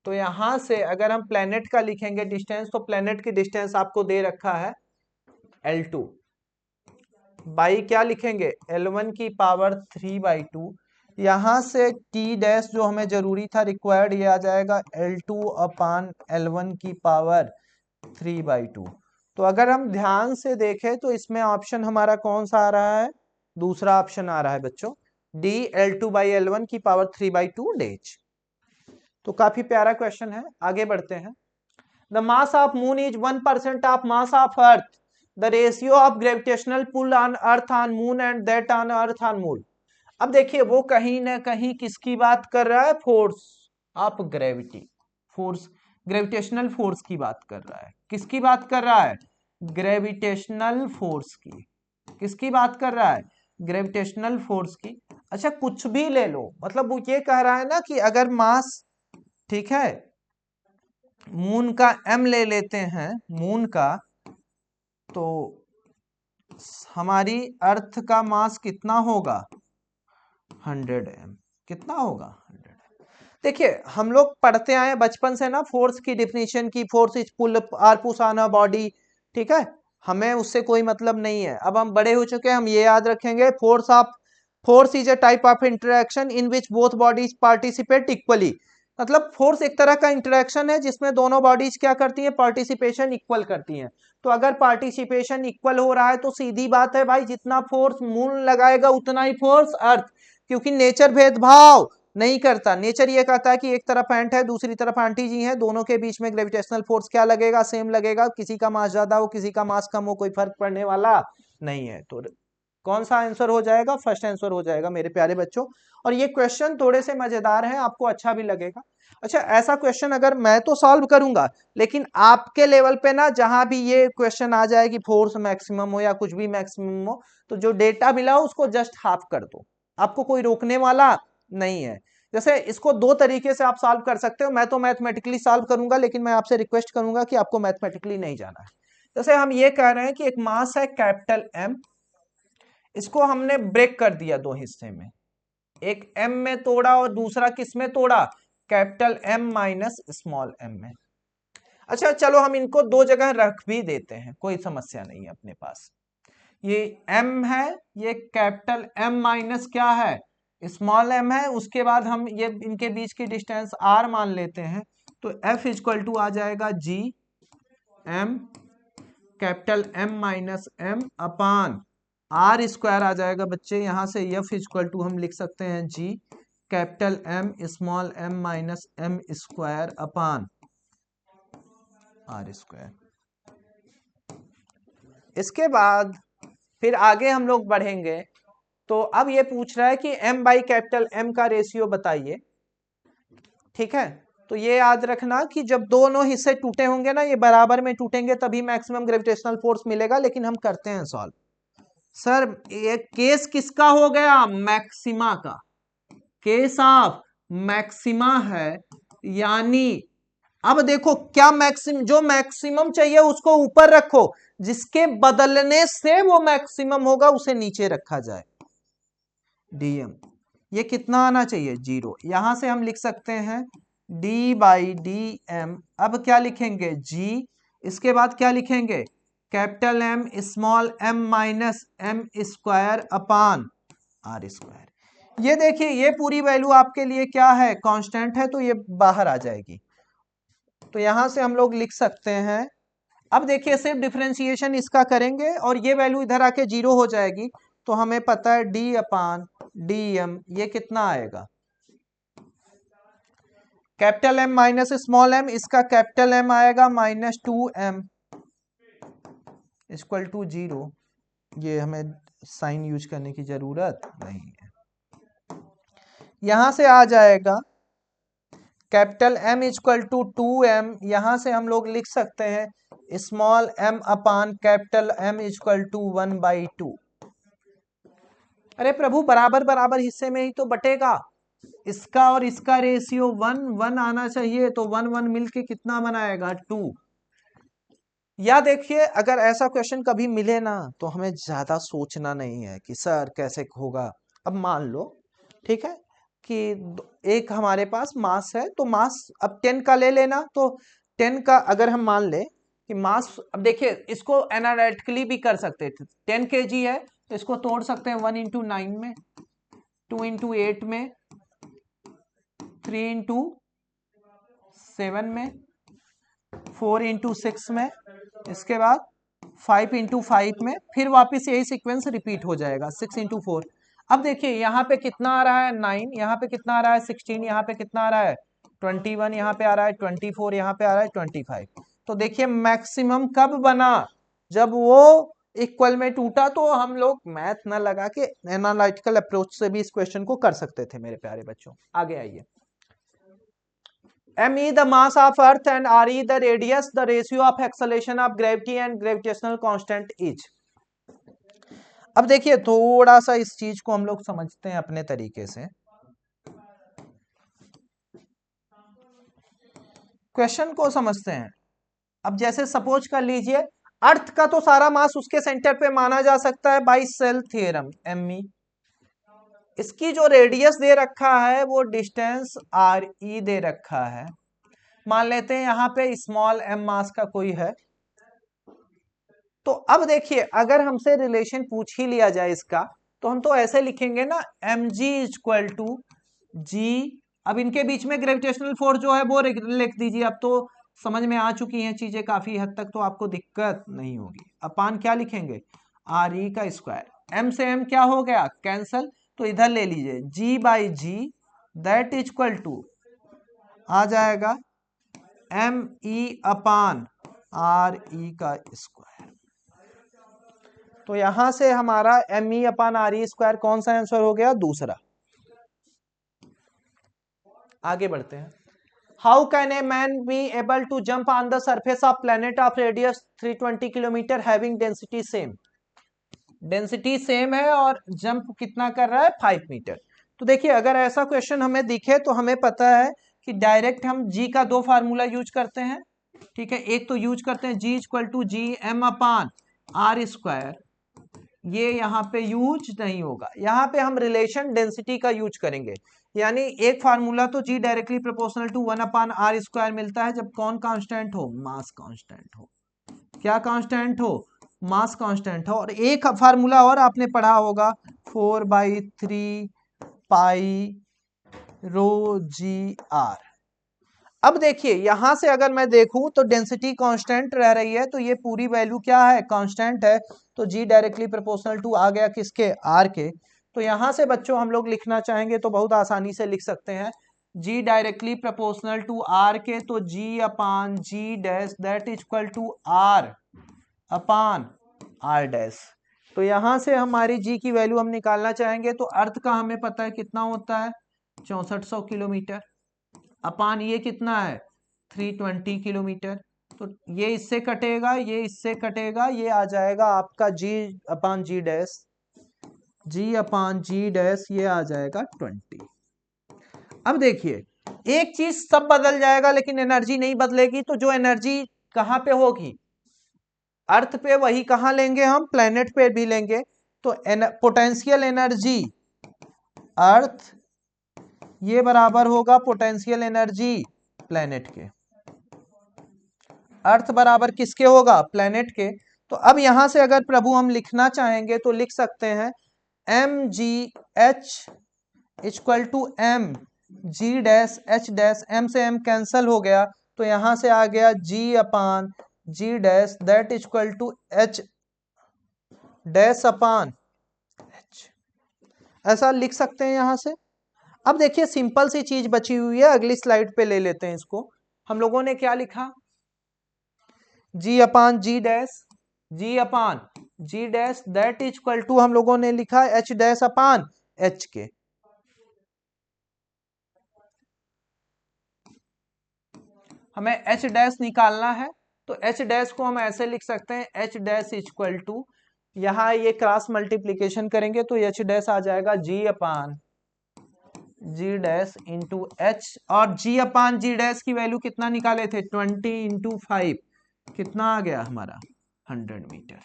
तो यहां से अगर हम प्लेनेट का लिखेंगे डिस्टेंस तो प्लेनेट की डिस्टेंस आपको दे रखा है L2 बाई क्या लिखेंगे L1 की पावर 3/2। यहां से टी डैश जो हमें जरूरी था रिक्वायर्ड, ये आ जाएगा L2 अपान L1 की पावर 3/2। तो अगर हम ध्यान से देखें तो इसमें ऑप्शन हमारा कौन सा आ रहा है, दूसरा ऑप्शन आ रहा है बच्चों, डी L2/L1 की पावर 3/2 डेज। तो काफी प्यारा क्वेश्चन है, आगे बढ़ते हैं। The mass of moon is 1% of mass of earth, the ratio of gravitational pull on earth on moon and that on earth on moon. अब देखिए वो कहीं ना कहीं किसकी बात कर रहा है, force of gravity, force gravitational force की बात कर रहा है। किसकी बात कर रहा है, ग्रेविटेशनल फोर्स की। किसकी बात कर रहा है, ग्रेविटेशनल फोर्स की। अच्छा कुछ भी ले लो, मतलब वो ये कह रहा है ना कि अगर मास, ठीक है, मून का m ले लेते हैं मून का, तो हमारी अर्थ का मास कितना होगा 100 m, कितना होगा 100 m। देखिए हम लोग पढ़ते आए बचपन से ना फोर्स की डिफिनीशन की, force is pull or push on a body, ठीक है, हमें उससे कोई मतलब नहीं है। अब हम बड़े हो चुके हैं, हम ये याद रखेंगे force is a type of interaction in which both bodies participate equally. मतलब फोर्स एक तरह का इंटरेक्शन है जिसमें दोनों बॉडीज क्या करती हैं, पार्टिसिपेशन इक्वल करती हैं। तो अगर पार्टिसिपेशन इक्वल हो रहा है तो सीधी बात है भाई, जितना फोर्स मून लगाएगा उतना ही फोर्स अर्थ, क्योंकि नेचर भेदभाव नहीं करता। नेचर ये कहता है कि एक तरफ एंट है दूसरी तरफ आंटी जी है, दोनों के बीच में ग्रेविटेशनल फोर्स क्या लगेगा, सेम लगेगा। किसी का मास ज्यादा हो किसी का मास कम हो कोई फर्क पड़ने वाला नहीं है। तो कौन सा आंसर हो जाएगा, फर्स्ट आंसर हो जाएगा मेरे प्यारे बच्चों। और ये क्वेश्चन थोड़े से मजेदार हैं, आपको अच्छा भी लगेगा। अच्छा, ऐसा क्वेश्चन अगर मैं तो सॉल्व करूंगा, लेकिन आपके लेवल पे ना जहां भी ये क्वेश्चन आ जाए कि फोर्स मैक्सिमम हो या कुछ भी मैक्सिमम हो, तो जो डेटा मिला हो उसको जस्ट हाफ कर दो, आपको कोई रोकने वाला नहीं है। जैसे इसको दो तरीके से आप सॉल्व कर सकते हो, मैं तो मैथमेटिकली सॉल्व करूंगा, लेकिन मैं आपसे रिक्वेस्ट करूंगा कि आपको मैथमेटिकली नहीं जाना है। जैसे हम ये कह रहे हैं कि एक मास है कैपिटल एम, इसको हमने ब्रेक कर दिया दो हिस्से में, एक एम में तोड़ा और दूसरा किस में तोड़ा, capital M minus small M में। अच्छा चलो हम इनको दो जगह रख भी देते हैं, कोई समस्या नहीं है अपने पास। ये एम है, ये कैपिटल एम माइनस क्या है, स्मॉल एम है। उसके बाद हम ये इनके बीच की डिस्टेंस आर मान लेते हैं, तो एफ इक्वल टू आ जाएगा G M capital M minus M upon R square आ जाएगा बच्चे। यहां से एफ इक्वल टू हम लिख सकते हैं G capital M small M minus M square upon R square. इसके बाद फिर आगे हम लोग बढ़ेंगे, तो अब ये पूछ रहा है कि m बाई कैपिटल M का रेशियो बताइए। ठीक है, तो ये याद रखना कि जब दोनों हिस्से टूटे होंगे ना, ये बराबर में टूटेंगे तभी मैक्सिमम ग्रेविटेशनल फोर्स मिलेगा। लेकिन हम करते हैं सॉल्व। सर ये केस किसका हो गया, मैक्सिमा का, केस ऑफ मैक्सिमा है। यानी अब देखो क्या जो मैक्सिमम चाहिए उसको ऊपर रखो, जिसके बदलने से वो मैक्सिमम होगा उसे नीचे रखा जाए। डीएम ये कितना आना चाहिए, 0। यहां से हम लिख सकते हैं डी बाई डी एम। अब क्या लिखेंगे, जी, इसके बाद क्या लिखेंगे, capital M small M minus M square upon R square. ये देखिए ये पूरी वैल्यू आपके लिए क्या है, कांस्टेंट है, तो ये बाहर आ जाएगी। तो यहां से हम लोग लिख सकते हैं, अब देखिए सिर्फ डिफरेंशिएशन इसका करेंगे और ये वैल्यू इधर आके 0 हो जाएगी। तो हमें पता है डी अपान डी एम ये कितना आएगा, capital M minus small M, इसका कैपिटल एम आएगा माइनस 2m इक्वल टू 0। ये हमें साइन यूज करने की जरूरत नहीं है। यहां से आ जाएगा capital M equal to 2m। यहां से हम लोग लिख सकते हैं small m upon capital M equal to 1/2। अरे प्रभु बराबर बराबर हिस्से में ही तो बटेगा, इसका और इसका रेशियो 1:1 आना चाहिए। तो 1:1 मिलके कितना बनाएगा, 2। या देखिए अगर ऐसा क्वेश्चन कभी मिले ना तो हमें ज्यादा सोचना नहीं है कि सर कैसे होगा। अब मान लो ठीक है कि एक हमारे पास मास है, तो मास अब 10 का ले लेना। तो 10 का अगर हम मान ले कि मास, अब देखिए इसको एनालिटिकली भी कर सकते थे, 10 kg है तो इसको तोड़ सकते हैं 1 into 9 में, 2 into 8 में, 3 into 7 में, 4 into 6 में, इसके बाद 5 into 5 में, फिर वापस यही सीक्वेंस रिपीट हो जाएगा 6 into 4। अब देखिए यहाँ पे कितना आ रहा है 9, यहाँ पे कितना आ रहा है 16, यहाँ पे कितना आ रहा है 21, यहाँ पे आ रहा है 24, यहाँ पे आ रहा है 25। तो देखिए मैक्सिमम कब बना, जब वो इक्वल में टूटा। तो हम लोग मैथ न लगा के एनालिटिकल अप्रोच से भी इस क्वेश्चन को कर सकते थे मेरे प्यारे बच्चों। आगे आइए, me the mass of earth and re the radius, the ratio of acceleration of gravity and gravitational constant is। अब देखिए थोड़ा सा इस चीज को हम लोग समझते हैं अपने तरीके से। क्वेश्चन को समझते हैं। अब जैसे सपोज कर लीजिए अर्थ का तो सारा मास उसके सेंटर पे माना जा सकता है बाई सेल थ्योरम एमई। इसकी जो रेडियस दे रखा है वो डिस्टेंस आर ई दे रखा है। मान लेते हैं यहां पे स्मॉल एम मास का कोई है। तो अब देखिए अगर हमसे रिलेशन पूछ ही लिया जाए इसका, तो हम तो ऐसे लिखेंगे ना, एम जी इक्वल टू जी अब इनके बीच में ग्रेविटेशनल फोर्स जो है वो लिख दीजिए। अब तो समझ में आ चुकी हैं चीजें काफी हद तक, तो आपको दिक्कत नहीं होगी। अपान क्या लिखेंगे, आर ई का स्क्वायर, एम से एम क्या हो गया कैंसल, तो इधर ले लीजिए G by G that is equal to आ जाएगा एम ई अपान आर ई का स्क्वायर। तो यहां से हमारा M E upon R E square कौन सा आंसर हो गया, दूसरा। आगे बढ़ते हैं। How can a man be able to jump on the surface of planet of radius 320 kilometre having density same. डेंसिटी सेम है और जंप कितना कर रहा है, 5 मीटर। तो देखिए अगर ऐसा क्वेश्चन हमें दिखे तो हमें पता है कि डायरेक्ट हम जी का दो फार्मूला यूज करते हैं, ठीक है। एक तो यूज करते हैं G equal to G M upon R square, ये यहाँ पे यूज नहीं होगा, यहाँ पे हम रिलेशन डेंसिटी का यूज करेंगे। यानी एक फार्मूला तो G directly proportional to 1 upon R square मिलता है जब कौन कांस्टेंट हो, मास कांस्टेंट हो। क्या कांस्टेंट हो, मास कांस्टेंट हो। और एक फार्मूला और आपने पढ़ा होगा 4/3 पाई रो जी आर। अब देखिए यहां से अगर मैं देखूं तो डेंसिटी कांस्टेंट रह रही है, तो ये पूरी वैल्यू क्या है, कांस्टेंट है। तो जी डायरेक्टली प्रोपोर्शनल टू आ गया किसके, आर के। तो यहां से बच्चों हम लोग लिखना चाहेंगे तो बहुत आसानी से लिख सकते हैं, G directly proportional to R के, तो G upon G dash that is equal to R upon R dash. तो यहां से हमारी जी की वैल्यू हम निकालना चाहेंगे, तो अर्थ का हमें पता है कितना होता है, 6400 किलोमीटर, अपान ये कितना है 320 किलोमीटर। तो ये इससे कटेगा, ये इससे कटेगा, ये आ जाएगा आपका जी upon G dash, G upon G dash, ये आ जाएगा 20। अब देखिए एक चीज सब बदल जाएगा लेकिन एनर्जी नहीं बदलेगी। तो जो एनर्जी कहां पे होगी, अर्थ पे, वही कहां लेंगे हम, प्लेनेट पे भी लेंगे। तो पोटेंशियल एनर्जी अर्थ ये बराबर होगा पोटेंशियल एनर्जी प्लेनेट के। अर्थ बराबर किसके होगा, प्लेनेट के। तो अब यहां से अगर प्रभु हम लिखना चाहेंगे तो लिख सकते हैं M G H equal to M G dash H dash, M से एम कैंसल हो गया, तो यहां से आ गया G upon G dash that equal to H dash upon H. ऐसा लिख सकते हैं यहां से। अब देखिए सिंपल सी चीज बची हुई है, अगली स्लाइड पे ले लेते हैं इसको। हम लोगों ने क्या लिखा, G upon G dash, G upon G dash that is equal to हम लोगों ने लिखा एच डैश अपान एच के। हमें एच डैश निकालना है, तो एच डैश को हम ऐसे लिख सकते हैं एच डैश इक्वल टू, यहां ये क्रॉस मल्टीप्लीकेशन करेंगे तो एच डैश आ जाएगा जी upon G dash into H, और जी अपान जी डैश की वैल्यू कितना निकाले थे 20 इंटू 5, कितना आ गया हमारा 100 मीटर।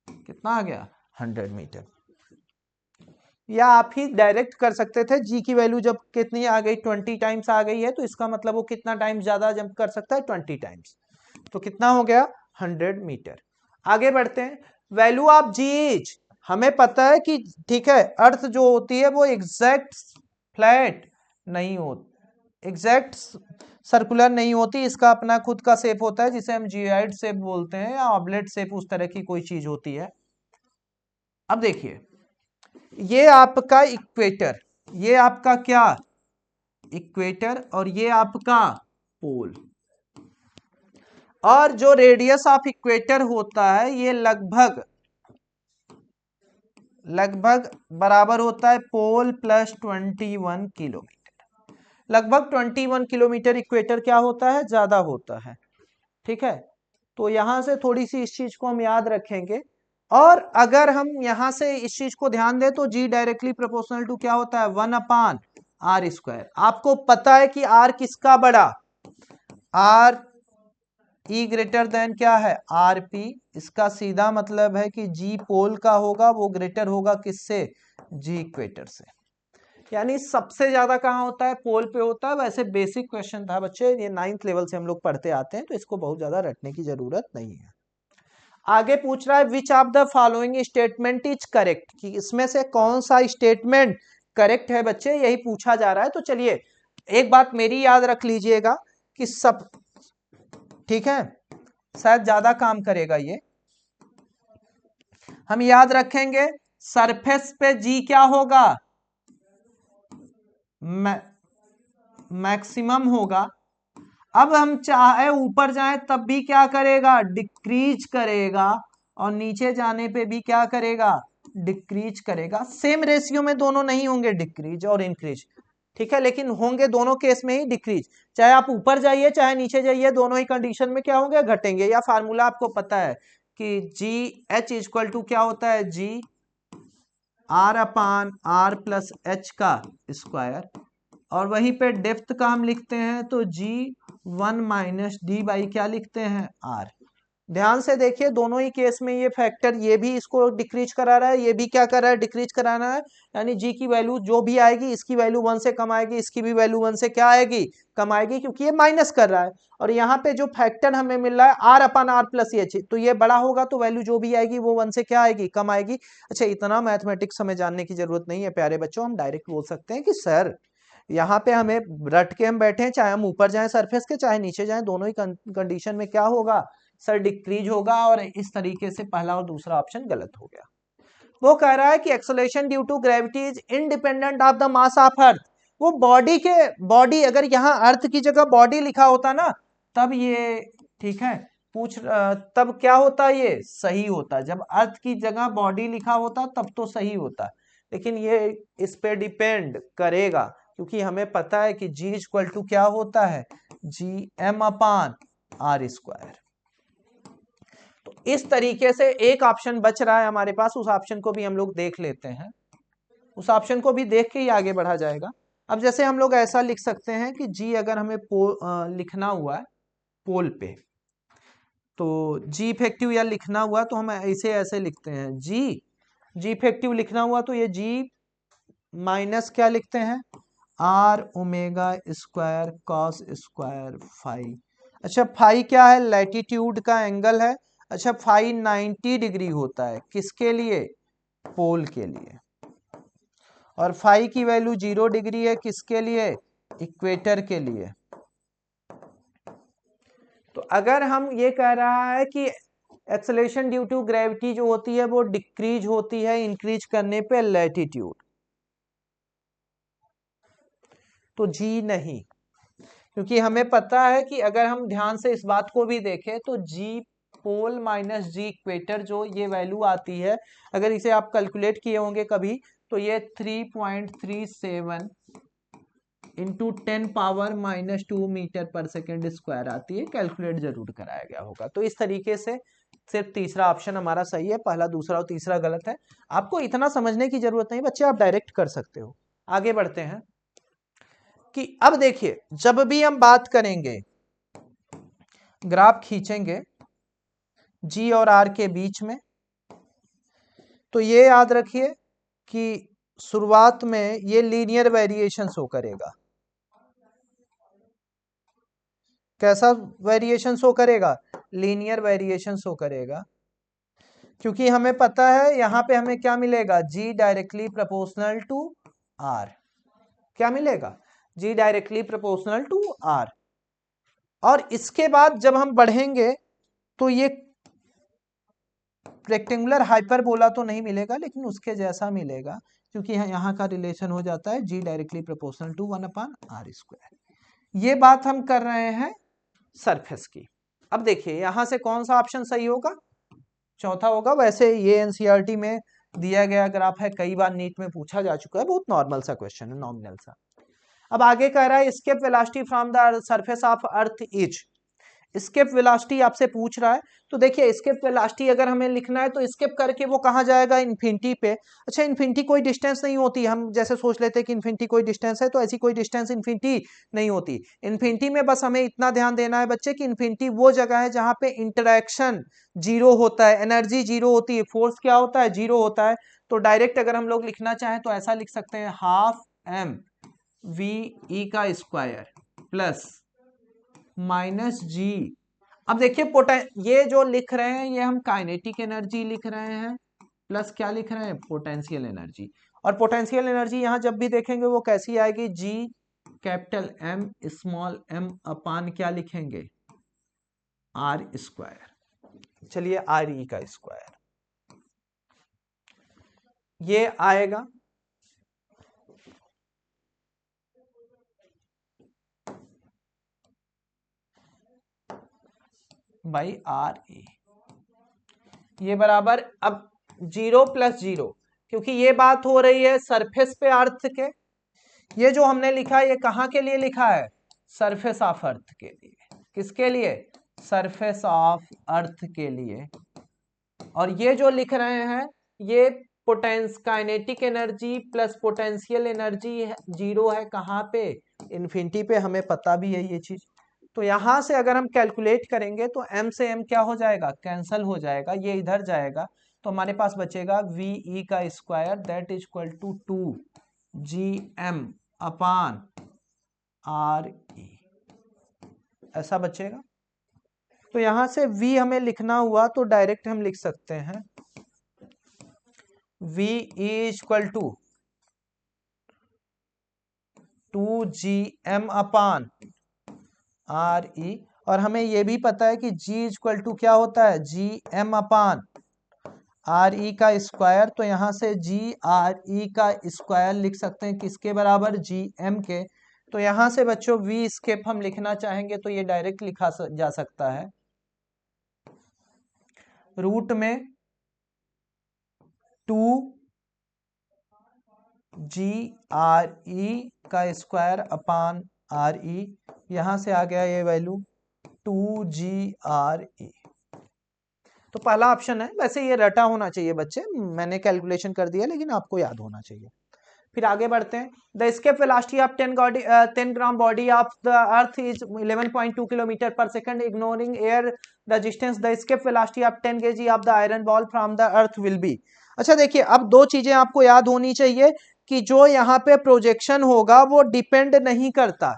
कितना आ गया 100 मीटर। या आप ही डायरेक्ट कर सकते थे, जी की वैल्यू जब कितनी आ गई 20 टाइम्स आ गई है, तो इसका मतलब वो कितना टाइम्स ज्यादा जंप कर सकता है 20 टाइम्स। तो कितना हो गया 100 मीटर। आगे बढ़ते हैं, वैल्यू ऑफ जी इज, हमें पता है कि ठीक है अर्थ जो होती है वो एग्जैक्ट फ्लैट नहीं होती, एग्जैक्ट सर्कुलर नहीं होती, इसका अपना खुद का शेप होता है जिसे हम जियोइड शेप बोलते हैं या ऑबलेट शेप, उस तरह की कोई चीज होती है। अब देखिए ये आपका इक्वेटर, ये आपका क्या इक्वेटर, और ये आपका पोल, और जो रेडियस ऑफ इक्वेटर होता है ये लगभग बराबर होता है पोल प्लस 21 किलोमीटर। लगभग 21 किलोमीटर इक्वेटर क्या होता है, ज्यादा होता है, ठीक है। तो यहां से थोड़ी सी इस चीज को हम याद रखेंगे। और अगर हम यहां से इस चीज को ध्यान दें तो जी डायरेक्टली प्रोपोर्शनल टू क्या होता है 1 अपान आर स्क्वायर। आपको पता है कि आर किसका बड़ा, आर ई ग्रेटर देन क्या है आर पी। इसका सीधा मतलब है कि जी पोल का होगा वो ग्रेटर होगा किससे, जी इक्वेटर से। यानी सबसे ज्यादा कहां होता है, पोल पे होता है। वैसे बेसिक क्वेश्चन था बच्चे, ये 9th लेवल से हम लोग पढ़ते आते हैं, तो इसको बहुत ज्यादा रटने की जरूरत नहीं है। आगे पूछ रहा है which of the following statement is correct, कि इसमें से कौन सा स्टेटमेंट करेक्ट है बच्चे, यही पूछा जा रहा है। तो चलिए एक बात मेरी याद रख लीजिएगा कि सब ठीक है, शायद ज्यादा काम करेगा ये, हम याद रखेंगे सरफेस पे जी क्या होगा, मैक्सिमम होगा। अब हम चाहे ऊपर जाएं तब भी क्या करेगा, डिक्रीज करेगा, और नीचे जाने पे भी क्या करेगा, डिक्रीज करेगा। सेम रेशियो में दोनों नहीं होंगे, डिक्रीज और इंक्रीज, ठीक है, लेकिन होंगे दोनों केस में ही डिक्रीज। चाहे आप ऊपर जाइए चाहे नीचे जाइए, दोनों ही कंडीशन में क्या होंगे, घटेंगे। या फार्मूला आपको पता है कि जी एच इक्वल टू क्या होता है, G R upon R plus H का स्क्वायर, और वहीं पे डेप्थ का हम लिखते हैं तो जी 1 माइनस डी बाई क्या लिखते हैं, आर। ध्यान से देखिए दोनों ही केस में ये फैक्टर, ये भी इसको डिक्रीज करा रहा है, ये भी क्या कर रहा है, डिक्रीज करा रहा है। यानी जी की वैल्यू जो भी आएगी, इसकी वैल्यू 1 से कम आएगी, इसकी भी वैल्यू 1 से क्या आएगी, कम आएगी, क्योंकि ये माइनस कर रहा है। और यहाँ पे जो फैक्टर हमें मिल रहा है R upon R plus H, तो ये बड़ा होगा तो वैल्यू जो भी आएगी वो 1 से क्या आएगी, कम आएगी। अच्छा, इतना मैथमेटिक्स हमें जानने की जरूरत नहीं है प्यारे बच्चों, हम डायरेक्ट बोल सकते हैं कि सर यहाँ पे हमें रट के हम बैठे हैं, चाहे हम ऊपर जाएं सरफेस के चाहे नीचे जाएं, दोनों ही कंडीशन में क्या होगा, सर डिक्रीज होगा। और इस तरीके से पहला और दूसरा ऑप्शन गलत हो गया। वो कह रहा है कि acceleration due to gravity is independent of the mass of earth. वो बॉडी अगर यहाँ अर्थ की जगह बॉडी लिखा होता ना, तब ये ठीक है तब क्या होता, ये सही होता। जब अर्थ की जगह बॉडी लिखा होता तब तो सही होता, लेकिन ये इस पे डिपेंड करेगा, क्योंकि हमें पता है कि जी इक्वल टू क्या होता है, G M upon R square. तो इस तरीके से एक ऑप्शन बच रहा है हमारे पास, उस ऑप्शन को भी हम लोग देख लेते हैं, उस ऑप्शन को भी देख के ही आगे बढ़ा जाएगा। अब जैसे हम लोग ऐसा लिख सकते हैं कि जी अगर हमें लिखना हुआ है पोल पे, तो जी इफेक्टिव या लिखना हुआ तो हम ऐसे लिखते हैं, जी इफेक्टिव लिखना हुआ तो ये जी माइनस क्या लिखते हैं, R omega square cos square phi. अच्छा, फाई क्या है, लैटिट्यूड का एंगल है। अच्छा, फाई 90 डिग्री होता है किसके लिए, पोल के लिए। और फाई की वैल्यू 0 डिग्री है किसके लिए, इक्वेटर के लिए। तो अगर हम ये कह रहा है कि एक्सेलरेशन ड्यू टू ग्रेविटी जो होती है वो डिक्रीज होती है इंक्रीज करने पे लैटिट्यूड, तो जी नहीं, क्योंकि हमें पता है कि अगर हम ध्यान से इस बात को भी देखें तो जी पोल माइनस जी इक्वेटर जो ये वैल्यू आती है, अगर इसे आप कैलकुलेट किए होंगे कभी, तो ये 3.37 इंटू 10 पावर माइनस 2 मीटर पर सेकेंड स्क्वायर आती है। कैलकुलेट जरूर कराया गया होगा। तो इस तरीके से सिर्फ तीसरा ऑप्शन हमारा सही है, पहला दूसरा और तीसरा गलत है। आपको इतना समझने की जरूरत नहीं बच्चे, आप डायरेक्ट कर सकते हो। आगे बढ़ते हैं कि अब देखिए जब भी हम बात करेंगे, ग्राफ खींचेंगे जी और आर के बीच में, तो ये याद रखिए कि शुरुआत में ये लीनियर वेरिएशन शो करेगा। कैसा वेरिएशन शो करेगा, लीनियर वेरिएशन शो करेगा, क्योंकि हमें पता है यहां पे हमें क्या मिलेगा, जी डायरेक्टली प्रोपोर्शनल टू आर। क्या मिलेगा, जी डायरेक्टली प्रोपोर्शनल टू आर। और इसके बाद जब हम बढ़ेंगे तो ये रेक्टेंगुलर हाइपरबोला तो नहीं मिलेगा, लेकिन उसके जैसा मिलेगा, क्योंकि यहाँ का रिलेशन हो जाता है G directly proportional to 1 upon R square. ये बात हम कर रहे हैं सरफेस की। अब देखिए यहां से कौन सा ऑप्शन सही होगा, चौथा होगा। वैसे ये एनसीईआरटी में दिया गया ग्राफ है, कई बार नीट में पूछा जा चुका है, बहुत नॉर्मल सा क्वेश्चन है, नॉमिनल सा। अब आगे कह रहा है escape velocity from the surface of earth is, escape velocity आपसे पूछ रहा है। तो देखिए एस्केप वेलोसिटी अगर हमें लिखना है तो एस्केप करके वो कहाँ जाएगा, इन्फिनिटी पे। अच्छा, इन्फिनिटी कोई डिस्टेंस नहीं होती, हम जैसे सोच लेते हैं कि इन्फिनिटी कोई डिस्टेंस है, तो ऐसी कोई डिस्टेंस इन्फिनिटी नहीं होती। इन्फिनिटी में बस हमें इतना ध्यान देना है बच्चे कि इन्फिनिटी वो जगह है जहां पे इंटरेक्शन जीरो होता है, एनर्जी जीरो होती है, फोर्स क्या होता है, जीरो होता है। तो डायरेक्ट अगर हम लोग लिखना चाहें तो ऐसा लिख सकते हैं, हाफ एम वी ई का स्क्वायर प्लस माइनस जी। अब देखिए ये जो लिख रहे हैं ये हम काइनेटिक एनर्जी लिख रहे हैं, प्लस क्या लिख रहे हैं, पोटेंशियल एनर्जी। और पोटेंशियल एनर्जी यहां जब भी देखेंगे वो कैसी आएगी, G capital M small m अपान क्या लिखेंगे, R स्क्वायर। चलिए RE का स्क्वायर ये आएगा, बाई RE, ये बराबर, अब 0 + 0, क्योंकि ये बात हो रही है सरफेस पे अर्थ के, ये जो हमने लिखा है ये कहाँ के लिए लिखा है, सरफेस ऑफ अर्थ के लिए। किसके लिए, सरफेस ऑफ अर्थ के लिए। और ये जो लिख रहे हैं ये kinetic energy plus potential energy 0 है कहाँ पे, इन्फिनिटी पे, हमें पता भी है ये चीज। तो यहां से अगर हम कैलकुलेट करेंगे तो m से m क्या हो जाएगा, कैंसल हो जाएगा, ये इधर जाएगा, तो हमारे पास बचेगा VE का square that is equal to 2GM upon RE, ऐसा बचेगा। तो यहां से V हमें लिखना हुआ तो डायरेक्ट हम लिख सकते हैं VE equal to 2GM upon RE, और हमें यह भी पता है कि G इक्वल टू क्या होता है, GM अपान RE का स्क्वायर। तो यहां से GRE का स्क्वायर लिख सकते हैं किसके बराबर, GM के। तो यहां से बच्चों V स्केप हम लिखना चाहेंगे तो ये डायरेक्ट लिखा जा सकता है रूट में 2GRE का स्क्वायर अपान RE, यहां से आ गया ये वैल्यू 2GRE। तो पहला ऑप्शन है, वैसे ये रटा होना चाहिए बच्चे, मैंने कैलकुलेशन कर दिया लेकिन आपको याद होना चाहिए। फिर आगे बढ़ते हैं, the escape velocity of 10 gram body of the earth is 11.2 kilometre पर second ignoring air resistance, the escape velocity of 10 kg of the iron ball from the earth will be. अच्छा देखिए, अब दो चीजें आपको याद होनी चाहिए कि जो यहाँ पे प्रोजेक्शन होगा वो डिपेंड नहीं करता,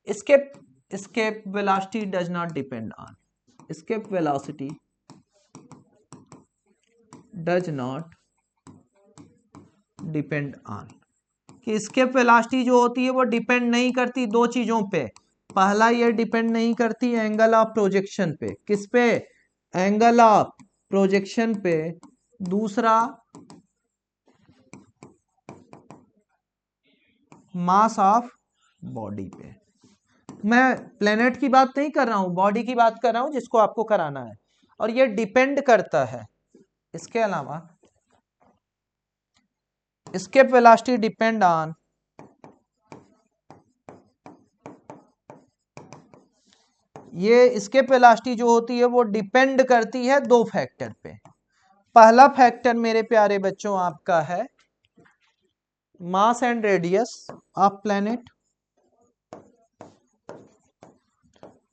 escape velocity does not depend on, escape velocity does not depend on, कि escape velocity जो होती है वो डिपेंड नहीं करती दो चीजों पे। पहला ये डिपेंड नहीं करती एंगल ऑफ प्रोजेक्शन पे, किस पे, एंगल ऑफ प्रोजेक्शन पे। दूसरा मास ऑफ बॉडी पे। मैं प्लेनेट की बात नहीं कर रहा हूं, बॉडी की बात कर रहा हूं जिसको आपको कराना है, और ये डिपेंड करता है। इसके अलावा escape velocity डिपेंड ऑन ये escape velocity जो होती है वो डिपेंड करती है दो फैक्टर पे। पहला फैक्टर मेरे प्यारे बच्चों आपका है mass and radius of planet,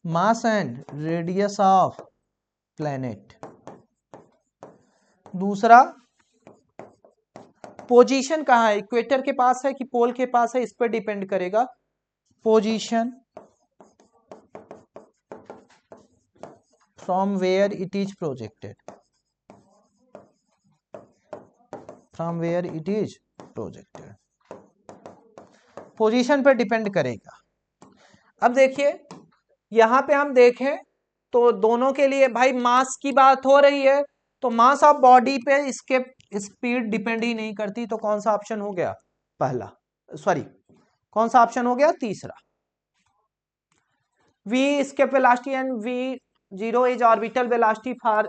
mass and radius of planet. दूसरा पोजीशन कहाँ है, इक्वेटर के पास है कि पोल के पास है, इस पर डिपेंड करेगा। Position from where it is projected, from where it is projected, position पर डिपेंड करेगा। अब देखिए यहां पे हम देखें तो दोनों के लिए भाई मास की बात हो रही है, तो मास ऑफ बॉडी पे इसके स्पीड डिपेंड ही नहीं करती। तो कौन सा ऑप्शन हो गया, पहला, सॉरी कौन सा ऑप्शन हो गया, तीसरा। v escape velocity and v0 is orbital velocity for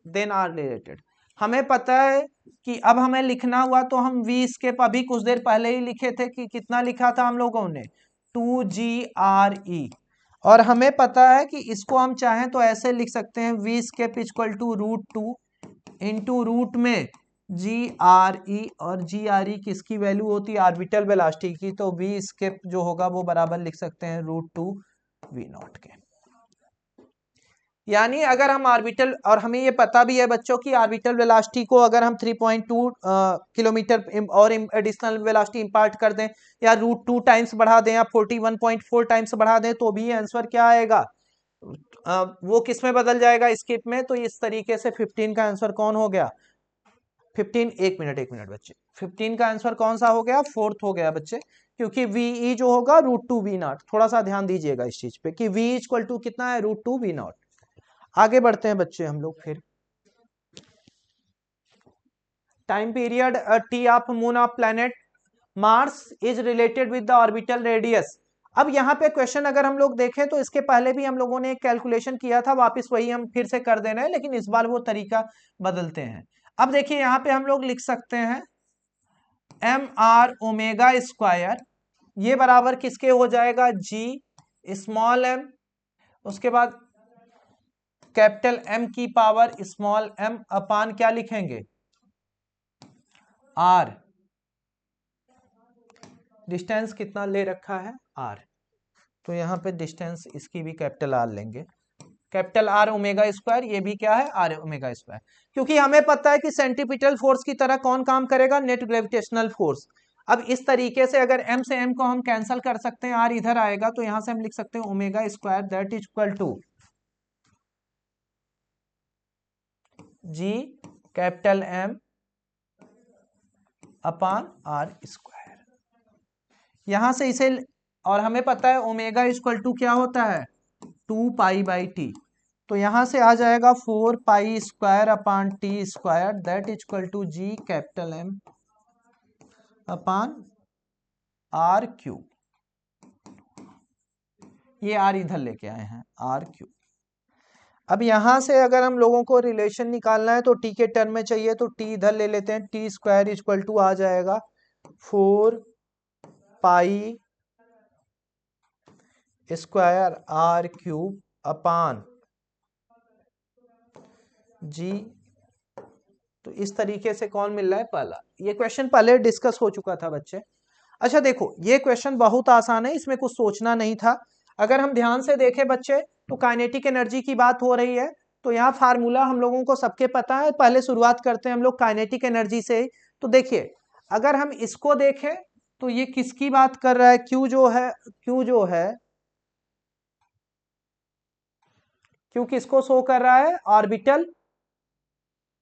then are related। हमें पता है कि अब हमें लिखना हुआ तो हम v escape अभी कुछ देर पहले ही लिखे थे कि कितना लिखा था हम लोगों ने, 2GRE, और हमें पता है कि इसको हम चाहें तो ऐसे लिख सकते हैं v escape equal to √2 into root में GRE, और GRE किसकी वैल्यू होती है, ऑर्बिटल वेलोसिटी की। तो v escape जो होगा वो बराबर लिख सकते हैं √2 V0 के। यानी अगर हम ऑर्बिटल, और हमें ये पता भी है बच्चों की ऑर्बिटल वेलोसिटी को अगर हम 3.2 किलोमीटर और एडिशनल वेलोसिटी इंपार्ट कर दें या √2 टाइम्स बढ़ा दें या 41.4 टाइम्स बढ़ा दें तो भी आंसर क्या आएगा, वो किस में बदल जाएगा, स्किप में। तो इस तरीके से 15 का आंसर कौन हो गया, 15, एक मिनट बच्चे, 15 का आंसर कौन सा हो गया, फोर्थ हो गया बच्चे, क्योंकि वी जो होगा √2 V0। थोड़ा सा ध्यान दीजिएगा इस चीज पे कि V इक्वल टू कितना है, √2 V0। आगे बढ़ते हैं बच्चे हम लोग फिर। Time period T of moon of planet Mars is related with the orbital radius. अब यहाँ पे क्वेश्चन अगर हम लोग देखें तो इसके पहले भी हम लोगों ने एक कैलकुलेशन किया था, वापस वही हम फिर से कर दे रहे हैं, लेकिन इस बार वो तरीका बदलते हैं। अब देखिए यहाँ पे हम लोग लिख सकते हैं mr⍵², ये बराबर किसके हो जाएगा, g स्मॉल m, उसके बाद कैपिटल M की पावर स्मॉल m अपान क्या लिखेंगे, r। डिस्टेंस कितना ले रखा है, r, तो यहाँ पे डिस्टेंस इसकी भी कैपिटल R लेंगे, कैपिटल r⍵², ये भी क्या है, r⍵², क्योंकि हमें पता है कि सेंट्रीपिटल फोर्स की तरह कौन काम करेगा, नेट ग्रेविटेशनल फोर्स। अब इस तरीके से अगर m से m को हम कैंसिल कर सकते हैं, r इधर आएगा, तो यहां से हम लिख सकते हैं ⍵² that is equal to g capital M upon r²। यहां से इसे, और हमें पता है ओमेगा इक्वल टू क्या होता है, 2π/t, तो यहां से आ जाएगा 4π² upon t² that is equal to g capital M upon r³। ये r इधर लेके आए हैं, r³। अब यहां से अगर हम लोगों को रिलेशन निकालना है तो t के टर्म में चाहिए, तो t इधर ले लेते हैं, t² इक्वल टू आ जाएगा 4π² r³ अपान g। तो इस तरीके से कौन मिल रहा है, पहला। ये क्वेश्चन पहले डिस्कस हो चुका था बच्चे। अच्छा देखो, ये क्वेश्चन बहुत आसान है, इसमें कुछ सोचना नहीं था। अगर हम ध्यान से देखें बच्चे, तो काइनेटिक एनर्जी की बात हो रही है, तो यहाँ फार्मूला हम लोगों को सबके पता है। पहले शुरुआत करते हैं हम लोग काइनेटिक एनर्जी से। तो देखिए, अगर हम इसको देखें तो ये किसकी बात कर रहा है, Q किसको शो कर रहा है, ऑर्बिटल।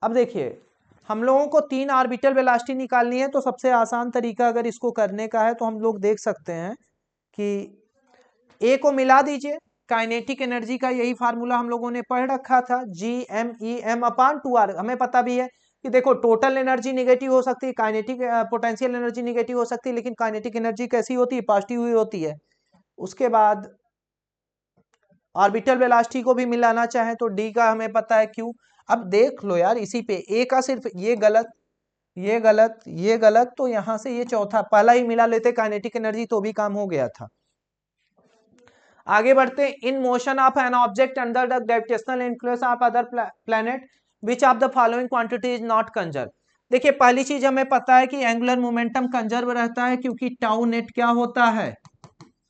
अब देखिए, हम लोगों को 3 ऑर्बिटल वेलोसिटी निकालनी है, तो सबसे आसान तरीका अगर इसको करने का है तो हम लोग देख सकते हैं कि ए को मिला दीजिए। काइनेटिक एनर्जी का यही फार्मूला हम लोगों ने पढ़ रखा था, G अपान 2r। हमें पता भी है कि देखो, टोटल एनर्जी नेगेटिव हो सकती है, काइनेटिक पोटेंशियल एनर्जी नेगेटिव हो सकती है, लेकिन काइनेटिक एनर्जी कैसी होती है, पॉजिटिव ही होती है। उसके बाद ऑर्बिटल वेलोसिटी को भी मिलाना चाहे तो d का हमें पता है q। अब देख लो यार, इसी पे a का सिर्फ ये गलत, ये गलत, ये गलत, तो यहां से ये चौथा पहला ही मिला लेते काइनेटिक एनर्जी, तो भी काम हो गया था। आगे बढ़ते, in motion of an object under the gravitational influence of other planet which of the following quantity is not conserve. देखिए, पहली चीज हमें पता है कि एंगुलर मोमेंटम कंजर्व रहता है, क्योंकि टाउ नेट क्या होता है,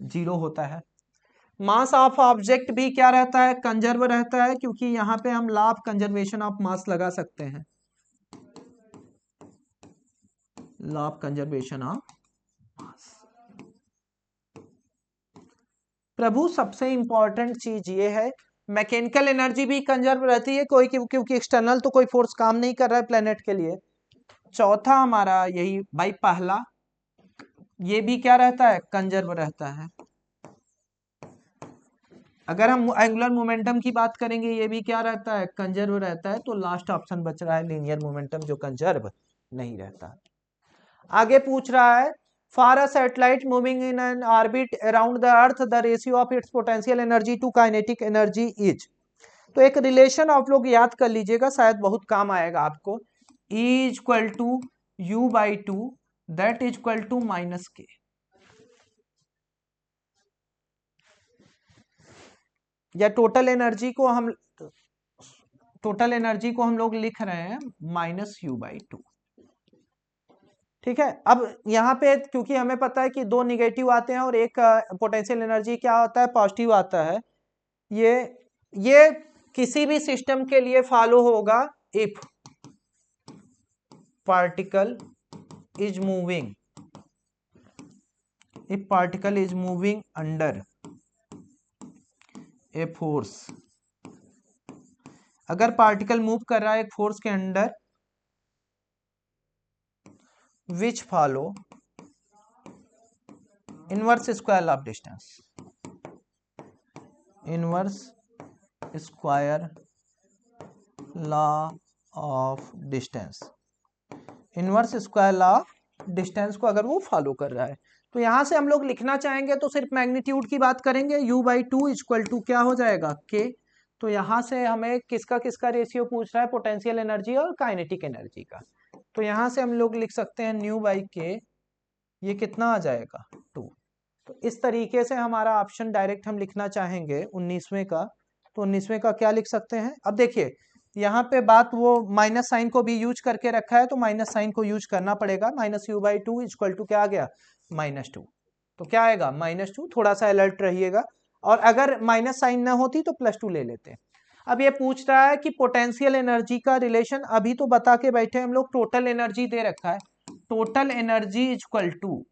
0 होता है। मास ऑफ ऑब्जेक्ट भी क्या रहता है, कंजर्व रहता है, क्योंकि यहां पे हम law of conservation of mass लगा सकते हैं, law of conservation of mass. प्रभु सबसे इंपॉर्टेंट चीज ये है, मैकेनिकल एनर्जी भी कंजर्व रहती है, कोई क्योंकि एक्सटर्नल तो कोई फोर्स काम नहीं कर रहा है प्लेनेट के लिए। चौथा हमारा यही भाई, पहला ये भी क्या रहता है, कंजर्व रहता है। अगर हम एंगुलर मोमेंटम की बात करेंगे, ये भी क्या रहता है, कंजर्व रहता है। तो लास्ट ऑप्शन बच रहा है लीनियर मोमेंटम, जो कंजर्व नहीं रहता। आगे पूछ रहा है, for a satellite moving in an orbit around the earth the ratio of its potential energy to kinetic energy is. तो एक रिलेशन आप लोग याद कर लीजिएगा, शायद बहुत काम आएगा आपको। E equal to U/2 that is equal to -k। या टोटल एनर्जी को हम लोग लिख रहे हैं -U/2। ठीक है। अब यहाँ पे क्योंकि हमें पता है कि 2 निगेटिव आते हैं और एक पोटेंशियल एनर्जी क्या होता है, पॉजिटिव आता है। ये किसी भी सिस्टम के लिए फॉलो होगा, if particle is moving under a force. अगर पार्टिकल मूव कर रहा है एक फोर्स के under, which follow inverse square law of distance, inverse square law of distance, inverse square law distance को अगर वो फॉलो कर रहा है तो यहां से हम लोग लिखना चाहेंगे तो सिर्फ मैग्नीट्यूड की बात करेंगे, u/2 इक्वल टू क्या हो जाएगा k। तो यहां से हमें किसका किसका रेशियो पूछ रहा है, पोटेंशियल एनर्जी और काइनेटिक एनर्जी का। तो यहां से हम लोग लिख सकते हैं ν/k, ये कितना आ जाएगा 2। तो इस तरीके से हमारा ऑप्शन डायरेक्ट हम लिखना चाहेंगे 19वें का, तो 19वें का क्या लिख सकते हैं। अब देखिए यहाँ पे बात वो माइनस साइन को भी यूज करके रखा है तो माइनस साइन को यूज करना पड़ेगा। -u/2 इक्वल टू क्या आ गया -2, तो क्या आएगा -2। थोड़ा सा अलर्ट रहिएगा, और अगर माइनस साइन ना होती तो +2 ले लेते हैं। अब ये पूछ रहा है कि पोटेंशियल एनर्जी का रिलेशन, अभी तो बता के बैठे हम लोग, टोटल एनर्जी दे रखा है, टोटल एनर्जी इक्वल टू,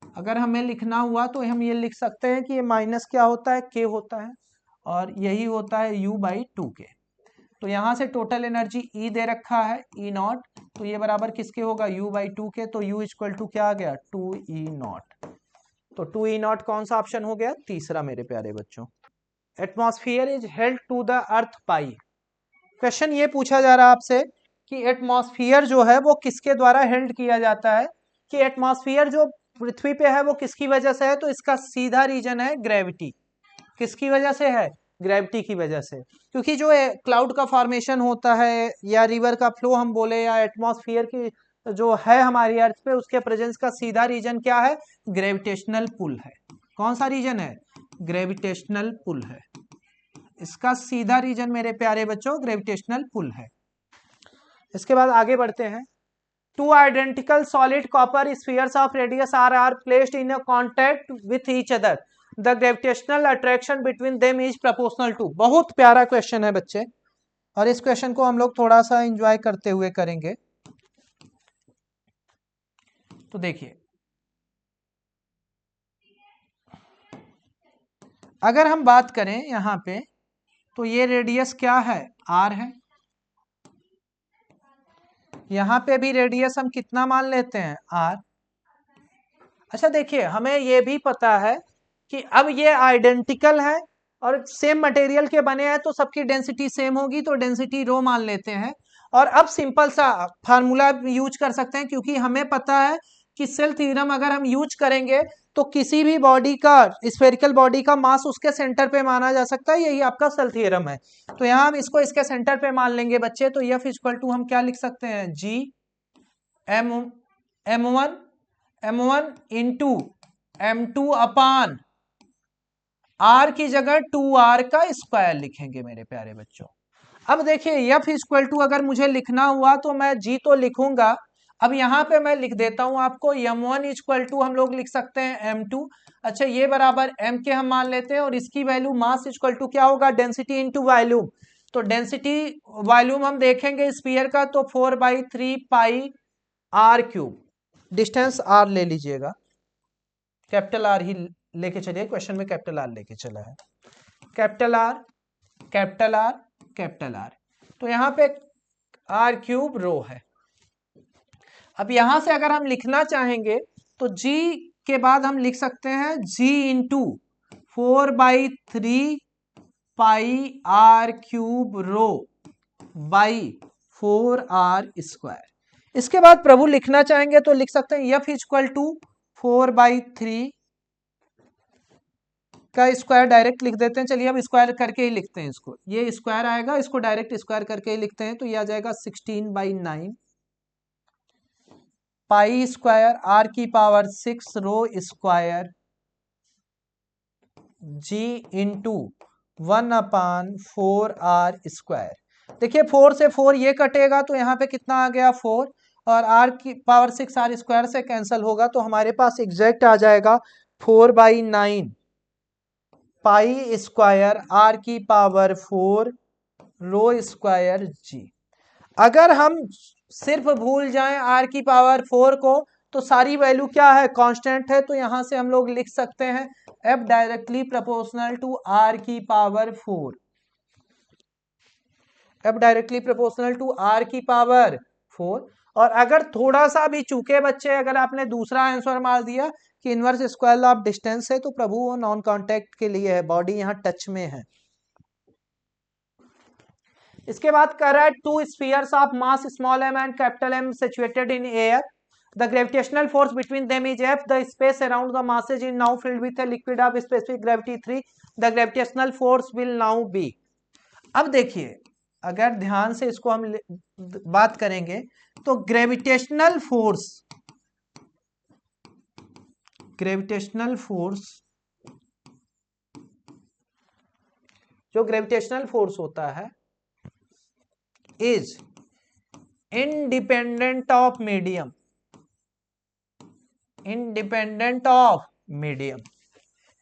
अगर हमें लिखना हुआ तो हम ये लिख सकते हैं कि ये माइनस क्या होता है, k होता है, और यही होता है u/2k। तो यहां से टोटल एनर्जी E दे रखा है E0, तो ये बराबर किसके होगा u/2k, तो u इक्वल टू क्या आ गया 2E0। तो 2E0 कौन सा ऑप्शन हो गया, तीसरा मेरे प्यारे बच्चों। Atmosphere is held to the earth by, question ये पूछा जा रहा है आपसे कि एटमॉस्फेयर जो है वो किसके द्वारा हेल्ड किया जाता है, कि एटमॉस्फेयर जो पृथ्वी पे है वो किसकी वजह से है, तो इसका सीधा रीजन है ग्रेविटी। किसकी वजह से है, ग्रेविटी की वजह से, क्योंकि जो क्लाउड का फॉर्मेशन होता है या रिवर का फ्लो हम बोले या एटमॉस्फेयर की जो है हमारी अर्थ पे, उसके प्रेजेंस का सीधा रीजन क्या है, ग्रेविटेशनल पुल है। कौन सा रीजन है, ग्रेविटेशनल पुल है, इसका सीधा रीजन मेरे प्यारे बच्चों ग्रेविटेशनल पुल है। इसके बाद आगे बढ़ते हैं। Two identical solid copper spheres of radius R placed in a contact with each other, the gravitational attraction between them is proportional to. बहुत प्यारा क्वेश्चन है बच्चे, और इस क्वेश्चन को हम लोग थोड़ा सा एंजॉय करते हुए करेंगे। तो देखिए, अगर हम बात करें यहां पे, तो ये रेडियस क्या है, r है, यहां पे भी रेडियस हम कितना मान लेते हैं, r। अच्छा देखिए, हमें ये भी पता है कि अब ये आइडेंटिकल है और सेम मटेरियल के बने हैं, तो सबकी डेंसिटी सेम होगी, तो डेंसिटी रो मान लेते हैं। और अब सिंपल सा फार्मूला यूज कर सकते हैं, क्योंकि हमें पता है कि सेल थ्योरम अगर हम यूज करेंगे तो किसी भी बॉडी का, स्फेरिकल बॉडी का मास उसके सेंटर पे माना जा सकता है, यही आपका सेल थ्योरम है। तो यहाँ हम इसको इसके सेंटर पे मान लेंगे बच्चे, तो F इक्वल टू हम क्या लिख सकते हैं, G m1 इंटू m2 अपान r की जगह 2r का स्क्वायर लिखेंगे मेरे प्यारे बच्चों। अब देखिए F इक्वल टू अगर मुझे लिखना हुआ तो मैं G तो लिखूंगा, अब यहां पे मैं लिख देता हूं आपको m1 इक्वल टू हम लोग लिख सकते हैं m2। अच्छा, ये बराबर m के हम मान लेते हैं, और इसकी वैल्यू मास इक्वल टू क्या होगा, डेंसिटी इंटू वॉल्यूम। तो डेंसिटी वॉल्यूम हम देखेंगे स्फीयर का, तो 4/3 पाई r क्यूब, डिस्टेंस r ले लीजिएगा, कैपिटल R ही लेके चलिए, क्वेश्चन में कैपिटल R लेके चला है, capital R capital R capital R, तो यहां पे r³ रो है। अब यहां से अगर हम लिखना चाहेंगे तो G के बाद हम लिख सकते हैं G into 4/3 pi r³ rho by 4r square. इसके बाद प्रभु लिखना चाहेंगे तो लिख सकते हैं F इक्वल टू 4/3 का स्क्वायर, डायरेक्ट लिख देते हैं। चलिए अब स्क्वायर करके ही लिखते हैं इसको, ये स्क्वायर आएगा, इसको डायरेक्ट स्क्वायर करके ही लिखते हैं, तो ये आ जाएगा 16/9 पाई स्क्वायर r की power 6 rho square G into 1/4r square. देखिए 4 से 4 ये कटेगा, तो यहाँ पे कितना आ गया 4, और r की पावर 6 r स्क्वायर से कैंसिल होगा, तो हमारे पास एग्जैक्ट आ जाएगा 4/9 पाई स्क्वायर r की पावर 4 रो स्क्वायर G। अगर हम सिर्फ भूल जाएं r की पावर 4 को, तो सारी वैल्यू क्या है, कांस्टेंट है, तो यहां से हम लोग लिख सकते हैं F directly proportional to r की power 4, F directly proportional to r की पावर 4। और अगर थोड़ा सा भी चूके बच्चे, अगर आपने दूसरा आंसर मार दिया कि inverse square law of distance है, तो प्रभु वो नॉन कांटेक्ट के लिए है, बॉडी यहाँ टच में है। इसके बाद कह रहा है two spheres of mass small M and capital M situated in air, the gravitational force between them is F, the space around the masses is now filled with a liquid of specific gravity 3, the gravitational force will now be। अब देखिए, अगर ध्यान से इसको हम बात करेंगे तो ग्रेविटेशनल फोर्स जो ग्रेविटेशनल फोर्स होता है इज इंडिपेंडेंट ऑफ मीडियम,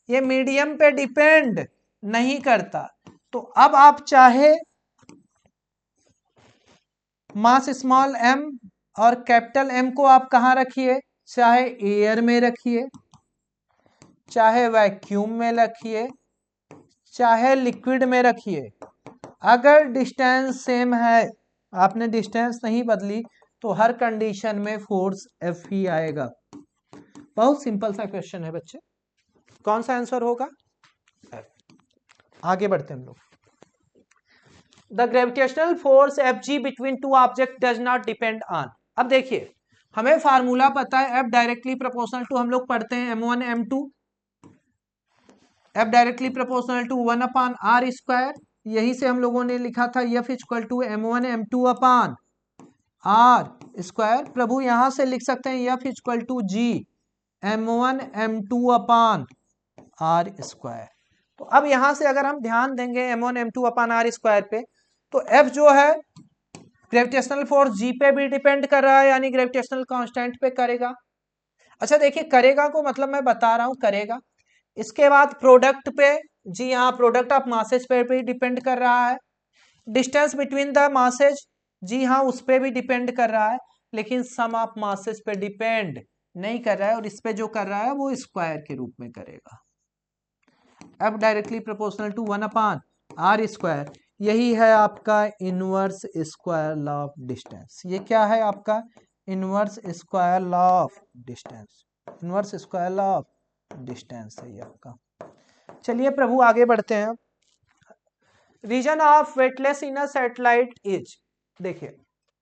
ये मीडियम पे डिपेंड नहीं करता। तो अब आप चाहे मास स्मॉल एम और कैपिटल एम को आप कहां रखिए, चाहे एयर में रखिए, चाहे वैक्यूम में रखिए, चाहे लिक्विड में रखिए, अगर डिस्टेंस सेम है, आपने डिस्टेंस नहीं बदली, तो हर कंडीशन में फोर्स एफ ही आएगा। बहुत सिंपल सा क्वेश्चन है बच्चे, कौन सा आंसर होगा? एफ। आगे बढ़ते हम लोग। The gravitational force F G between two object does not depend on. अब देखिए, हमें फार्मूला पता है, एफ डायरेक्टली प्रोपोर्शनल टू, हम लोग पढ़ते हैं m1 m2, F directly proportional to 1/r², यही से हम लोगों ने लिखा था F equal to m1 m2/r²। प्रभु यहां से लिख सकते हैं F equal to g m1 m2/r²। तो अब यहां से अगर हम ध्यान देंगे m1 m2/r² पे, तो f जो है ग्रेविटेशनल फोर्स g पे भी डिपेंड कर रहा है, यानी ग्रेविटेशनल कांस्टेंट पे करेगा। अच्छा देखिए, करेगा को मतलब मैं बता रहा हूं, करेगा। इसके बाद प्रोडक्ट पे, जी हाँ, प्रोडक्ट ऑफ मासेज पे भी डिपेंड कर रहा है। डिस्टेंस बिटवीन द मासेज, जी हाँ, उस पे भी डिपेंड कर रहा है, लेकिन सम ऑफ मासेज पे डिपेंड नहीं कर रहा है, और इस पे जो कर रहा है वो स्क्वायर के रूप में करेगा। F directly proportional to 1/r², यही है आपका inverse square law of distance. ये क्या है आपका? Inverse square law of distance, inverse square law of distance है ये आपका। चलिए प्रभु आगे बढ़ते हैं। Reason of weightless in a satellite is, देखिए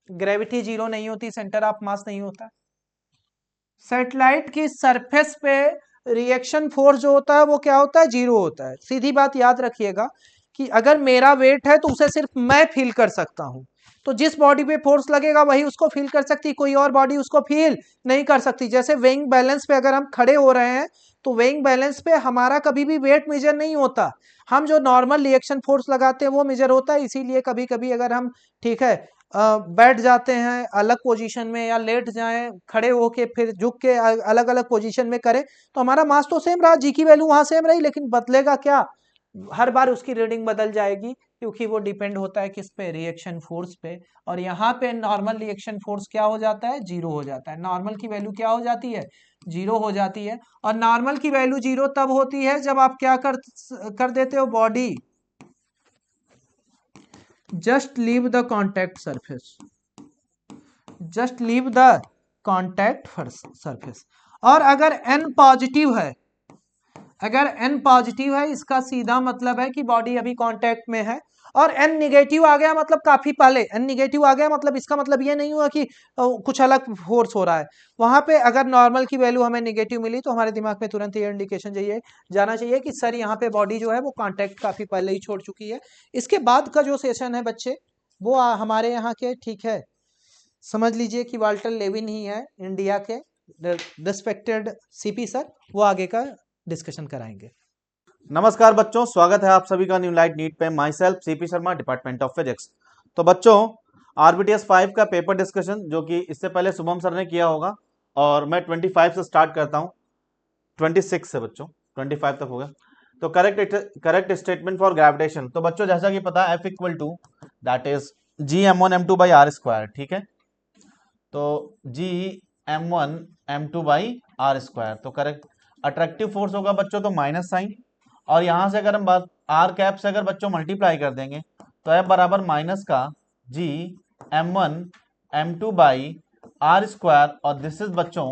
ग्रेविटी जीरो नहीं होती, सेंटर ऑफ मास नहीं होता, सैटेलाइट की सरफेस पे रिएक्शन फोर्स जो होता है वो क्या होता है? जीरो होता है। सीधी बात याद रखिएगा कि अगर मेरा वेट है तो उसे सिर्फ मैं फील कर सकता हूं, तो जिस बॉडी पे फोर्स लगेगा वही उसको फील कर सकती, कोई और बॉडी उसको फील नहीं कर सकती। जैसे वेइंग बैलेंस पे अगर हम खड़े हो रहे हैं, तो वेइंग बैलेंस पे हमारा कभी भी वेट मेजर नहीं होता, हम जो नॉर्मल रिएक्शन फोर्स लगाते हैं वो मेजर होता है। इसीलिए कभी कभी अगर हम, ठीक है, बैठ जाते हैं अलग पोजीशन में, या लेट जाएं, खड़े होके फिर झुक के अलग अलग पोजीशन में करें, तो हमारा मास तो सेम रहा, जी की वैल्यू वहां सेम रही, लेकिन बदलेगा क्या? हर बार उसकी रीडिंग बदल जाएगी, क्योंकि वो डिपेंड होता है किस पे? रिएक्शन फोर्स पे। और यहाँ पे नॉर्मल रिएक्शन फोर्स क्या हो जाता है? जीरो हो जाता है। नॉर्मल की वैल्यू क्या हो जाती है? जीरो हो जाती है। और नॉर्मल की वैल्यू जीरो तब होती है जब आप क्या कर देते हो? Body just leave the contact surface, just leave the contact surface. और अगर n पॉजिटिव है, अगर n पॉजिटिव है, इसका सीधा मतलब है कि बॉडी अभी कांटेक्ट में है। और n निगेटिव आ गया मतलब काफी पहले, n निगेटिव आ गया मतलब इसका मतलब ये नहीं हुआ कि कुछ अलग फोर्स हो रहा है वहां पे। अगर नॉर्मल की वैल्यू हमें निगेटिव मिली तो हमारे दिमाग में तुरंत ये इंडिकेशन चाहिए, जाना चाहिए कि सर यहाँ पे बॉडी जो है वो कांटेक्ट काफी पहले ही छोड़ चुकी है। इसके बाद का जो सेशन है बच्चे, वो हमारे यहाँ के, ठीक है, समझ लीजिए कि वाल्टर लेविन ही है, इंडिया के रिस्पेक्टेड सीपी सर, वो आगे का डिस्कशन कराएंगे। नमस्कार बच्चों, स्वागत है आप सभी का न्यू लाइट नीट पे। My self CP Sharma, department of physics. तो बच्चों, आरबीटीएस 5 का पेपर डिस्कशन जो कि इससे पहले शुभम सर ने किया होगा, और मैं 25 से स्टार्ट करता हूं, 26 से बच्चों 25 तक हो गया। तो करेक्ट स्टेटमेंट फॉर ग्रेविटेशन। तो बच्चों जैसा कि पता है F equal to that is G m1m2/r², ठीक है। तो G m1m2/r², तो करेक्ट। अट्रैक्टिव फोर्स होगा बच्चों तो माइनस साइन, और यहां से अगर हम बात आर कैप से अगर बच्चों मल्टीप्लाई कर देंगे तो F बराबर माइनस का G m1m2/r², आर स्क्वायर और दिस इज बच्चों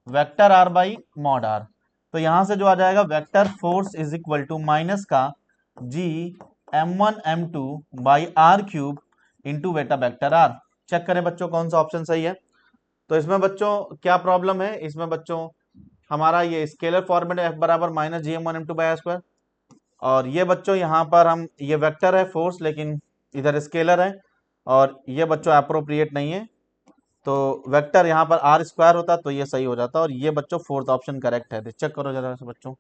vector R by mod R. तो यहां से जो आ जाएगा vector force is equal to minus का G m1 m2 by R cube into बेटा वेक्टर आर। चेक करें बच्चों कौन सा ऑप्शन सही है। तो इसमें बच्चों क्या प्रॉब्लम है, इसमें बच्चों हमारा ये स्केलर फॉर्मेट एफ बराबर minus G m1 m2 by R square, और ये बच्चों यहाँ पर हम ये वेक्टर है फोर्स लेकिन इधर स्केलर है, और ये बच्चों अप्रोप्रिएट नहीं है, तो वेक्टर यहाँ पर आर स्क्वायर होता तो ये सही हो जाता, और ये बच्चों फोर्थ ऑप्शन करेक्ट है। चेक करो जरा से बच्चों।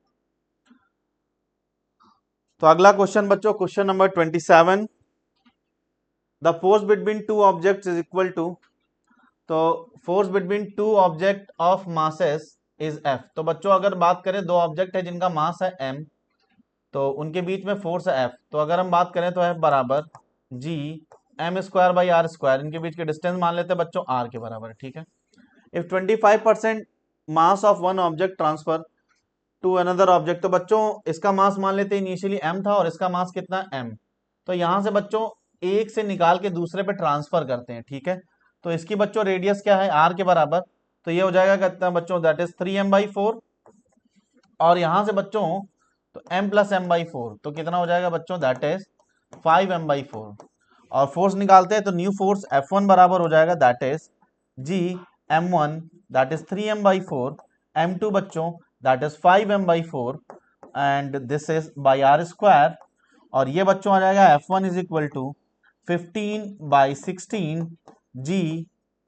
तो अगला क्वेश्चन बच्चों, question number 27, the force between two objects is equal to, तो force between two object of masses is F. तो बच्चों अगर बात करें दो ऑब्जेक्ट है जिनका मास है एम, तो उनके बीच में फोर्स है एफ, तो अगर हम बात करें तो एफ बराबर G M square by R square, इनके बीच के डिस्टेंस मान लेते हैं बच्चों आर के बराबर, ठीक है। If 25% mass of one object transfer to another object, तो बच्चों इसका मास मान लेते हैं इनिशियली m था और इसका मास कितना m, तो यहां से बच्चों एक से निकाल के दूसरे पे ट्रांसफर करते हैं, ठीक है। तो इसकी बच्चों रेडियस क्या है r के बराबर, तो ये हो जाएगा कितना बच्चों, दैट इज 3m/4, और यहां से बच्चों तो m प्लस m/4, तो कितना हो जाएगा बच्चों, दैट इज 5m/4, और फोर्स निकालते हैं तो न्यू फोर्स F1 बराबर हो जाएगा that is G m1 that is 3m/4, m2 बच्चों that is 5m/4, and this is by R square, और ये बच्चों आ जाएगा F1 is equal to 15/16 G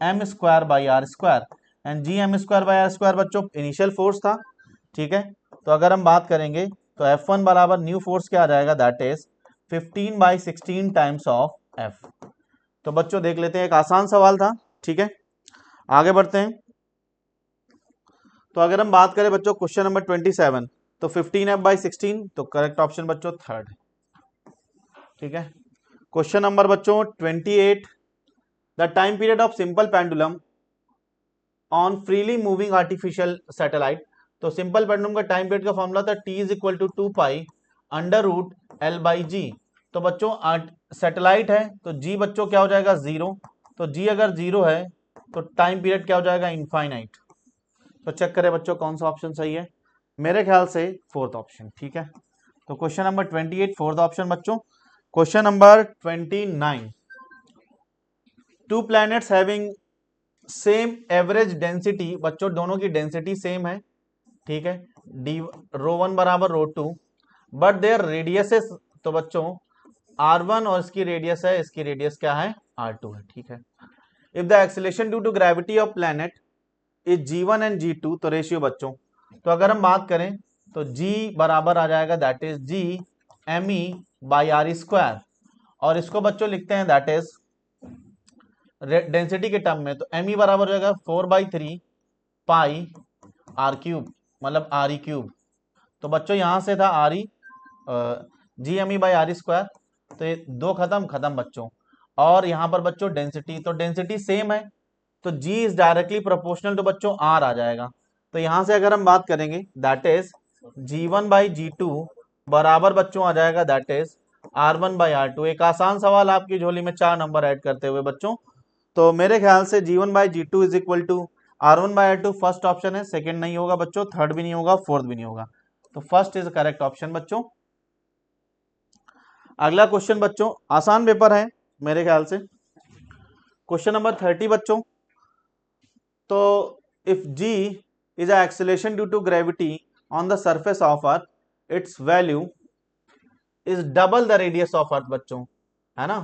M square by R square, and G M square by R square बच्चों initial force था, ठीक है। तो अगर हम बात करेंगे तो F1 बराबर न्यू फोर्स क्या आ जाएगा, that is 15/16 times of F। तो बच्चों देख लेते हैं, एक आसान सवाल था, ठीक है। आगे बढ़ते हैं। तो अगर हम बात करें बच्चों क्वेश्चन नंबर 27, तो 15F/16, तो करेक्ट ऑप्शन बच्चों थर्ड, ठीक है। क्वेश्चन नंबर बच्चों 28, the time period of simple pendulum on freely moving artificial satellite. तो सिंपल पेंडुलम का टाइम पीरियड का फॉर्मूला था T is equal to 2 under root L/G। तो बच्चों सैटेलाइट है तो G बच्चों क्या हो जाएगा, 0, तो G अगर 0 है तो टाइम पीरियड क्या हो जाएगा, इनफाइनाइट। तो चेक करें बच्चों कौन सा ऑप्शन सही है, मेरे ख्याल से फोर्थ ऑप्शन, ठीक है। तो क्वेश्चन नंबर 28 फोर्थ ऑप्शन बच्चों। Question number 29, to planets having same average density, बच्चों दोनों की डेंसिटी सेम है, ठीक है, डी ρ1 बराबर ρ2, बट देयर रेडियसेस, तो बच्चों r1 और इसकी रेडियस है, इसकी रेडियस क्या है, r2 है, ठीक है। If the acceleration due to gravity of planet is g1 and g2, तो रेशियो बच्चों, तो अगर हम बात करें तो g बराबर आ जाएगा that is g me by R square, और इसको बच्चों लिखते हैं दैट इज डेंसिटी के टर्म में, तो me बराबर हो जाएगा 4/3 पाई आर क्यूब, मतलब आर ई क्यूब। तो बच्चों यहां से था R E G M E by R square, तो ये दो खत्म बच्चों, और यहां पर बच्चों डेंसिटी, तो डेंसिटी सेम है, तो G is directly proportional to बच्चों R आ जाएगा। तो यहां से अगर हम बात करेंगे दैट इज G1/G2 बराबर बच्चों आ जाएगा दैट इज R1/R2। एक आसान सवाल आपकी झोली में 4 नंबर ऐड करते हुए बच्चों, तो मेरे ख्याल से G1/G2 is equal to R1/R2 first option है, सेकंड नहीं होगा बच्चों, थर्ड भी नहीं होगा, फोर्थ भी नहीं होगा, तो फर्स्ट इज करेक्ट ऑप्शन बच्चों। अगला क्वेश्चन बच्चों आसान पेपर है मेरे ख्याल से, क्वेश्चन नंबर 30 बच्चों। तो if G is a acceleration due to gravity on the surface of earth, its value is double the radius of earth बच्चों, है ना,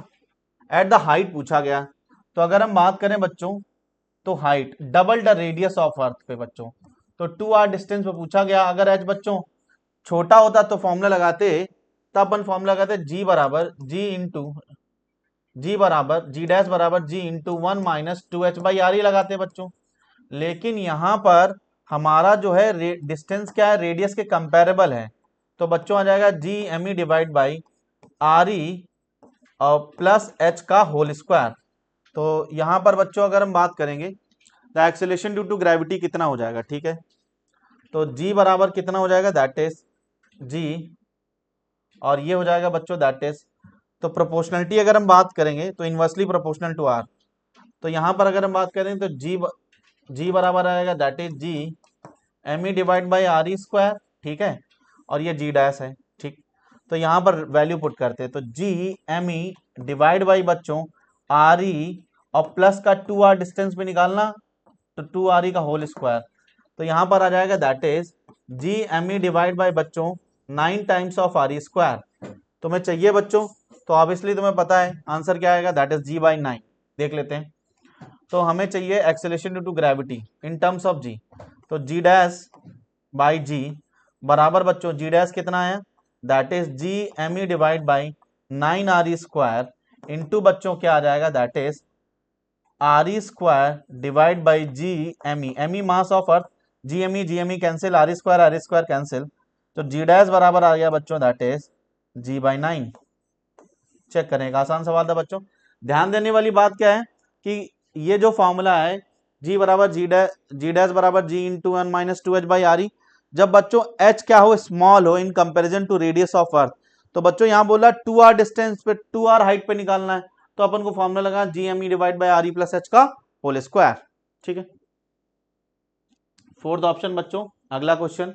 एट द हाइट पूछा गया। तो अगर हम बात करें बच्चों तो height double the radius of अर्थ पे बच्चों, तो 2r डिस्टेंस पे पूछा गया। अगर h बच्चों छोटा होता तो फॉर्मूला लगाते, तब अपन फॉर्मूला लगाते G बराबर G डैश बराबर G इंटू 1 माइनस 2h/r ही लगाते बच्चों, लेकिन यहां पर हमारा जो है डिस्टेंस क्या है, रेडियस के कंपेरेबल है, तो बच्चों आ जाएगा G M E divide by R E और प्लस एच का होल स्क्वायर। तो यहां पर बच्चों अगर हम बात करेंगे the acceleration due to gravity कितना हो जाएगा, ठीक है, तो जी बराबर कितना हो जाएगा, दैट इज जी, और ये हो जाएगा बच्चों दैट इज, तो प्रोपोर्शनलिटी अगर हम बात करेंगे तो इनवर्सली प्रोपोर्शनल टू आर, तो यहां पर अगर हम बात करें तो जी जी बराबर आएगा that is G M E divide by R E square, ठीक है, और ये जी डैश है, ठीक। तो यहाँ पर वैल्यू पुट करते हैं, तो G M E divide by बच्चों आर ई और प्लस का 2r डिस्टेंस पे निकालना, तो 2r ई का होल स्क्वायर। तो यहाँ पर आ जाएगा that is G M E divide by बच्चों 9 times of R E square. तुम्हें चाहिए बच्चों, तो ऑब्वियसली तुम्हें पता है आंसर क्या आएगा, दैट इज जी बाई 9। देख लेते हैं। तो हमें चाहिए acceleration due to gravity in terms of G, तो जी डैश बाई जी बराबर बच्चों जी डैश कितना है, that is G M E divide by 9 R E square into बच्चों क्या आ जाएगा, that is R E square divide by G M E mass of earth, G M E cancel, R E square cancel, तो G dash बराबर आ गया बच्चों that is G by 9। Check करें, एक आसान सवाल था बच्चों। ध्यान देने वाली बात क्या है कि ये जो फॉर्मूला है जी बराबर जी डैश बराबर G into 1 minus 2h by R E, जब बच्चों h क्या हो, स्मॉल हो in comparison to radius of earth, तो बच्चों यहां बोला 2r डिस्टेंस पे 2r हाइट पे निकालना है, तो अपन को फॉर्मूला लगा G M E divide by R E plus H का होल स्क्वायर, ठीक है। फोर्थ ऑप्शन बच्चों। अगला क्वेश्चन,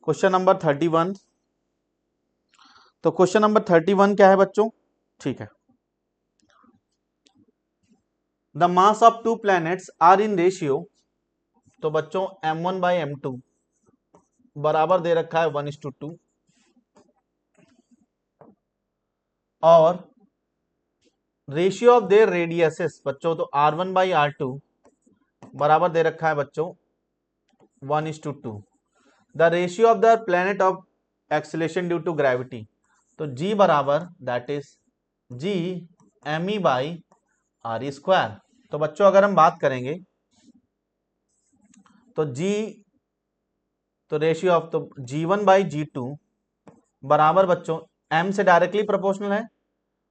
क्वेश्चन नंबर 31। तो क्वेश्चन नंबर 31 क्या है बच्चों, ठीक है। The mass of two planets are in ratio, तो बच्चों m1 बाई m2 बराबर दे रखा है 1:2, और रेशियो ऑफ देयर रेडियसेस बच्चों तो r1 बाई r2 बराबर दे रखा है बच्चों 1:2। The ratio of the planet of acceleration due to gravity, तो g बराबर that is G M E by R E square. तो बच्चों अगर हम बात करेंगे तो g, तो रेशियो ऑफ, तो g1 बाई g2 बराबर बच्चों m से डायरेक्टली प्रोपोर्शनल है,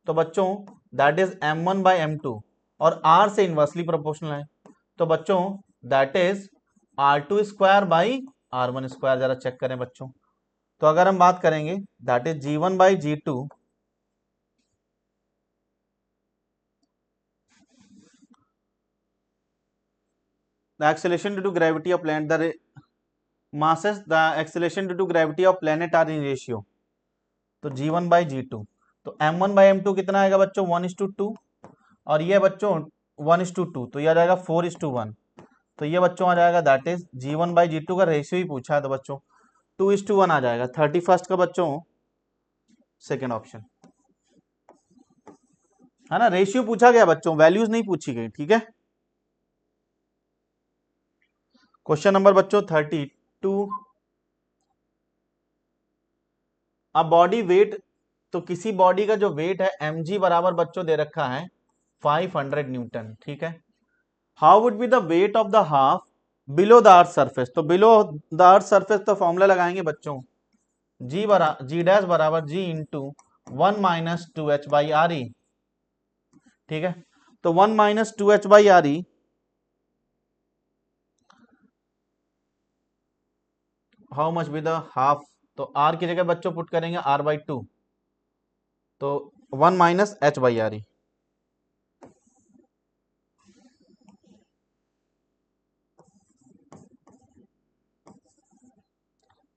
तो बच्चों that is m1 by m2, और r से इनवर्सली प्रोपोर्शनल है, तो बच्चों that is r2 square by r1 square. जरा चेक करें बच्चों, तो अगर हम बात करेंगे that is g1 by g2 the acceleration due to gravity of planet, the masses, the acceleration due to gravity of planet are in ratio, तो g1 by g2, तो m1 बाई m2 कितना आएगा बच्चों 1:2, और ये बच्चों 1:2, तो ये आ जाएगा 4:1, तो ये बच्चों आ जाएगा that is g1 by g2 का रेशियो ही पूछा है, तो बच्चों 2:1 आ जाएगा। 31 का बच्चों सेकेंड ऑप्शन है ना, रेशियो पूछा गया बच्चों, वैल्यूज नहीं पूछी गई, ठीक है। क्वेश्चन नंबर बच्चों 32। अब बॉडी वेट, तो किसी बॉडी का जो वेट है mg बराबर बच्चों दे रखा है 500 न्यूटन, ठीक है। How would be the weight of the half below the earth surface, तो बिलो द अर्थ सरफेस तो फॉर्मूला लगाएंगे बच्चों जी डैश बराबर G into 1 minus 2h by R E, ठीक है। तो 1 minus 2h by R E, how much be the half, तो r की जगह बच्चों पुट करेंगे r/2, तो 1 minus h by R E,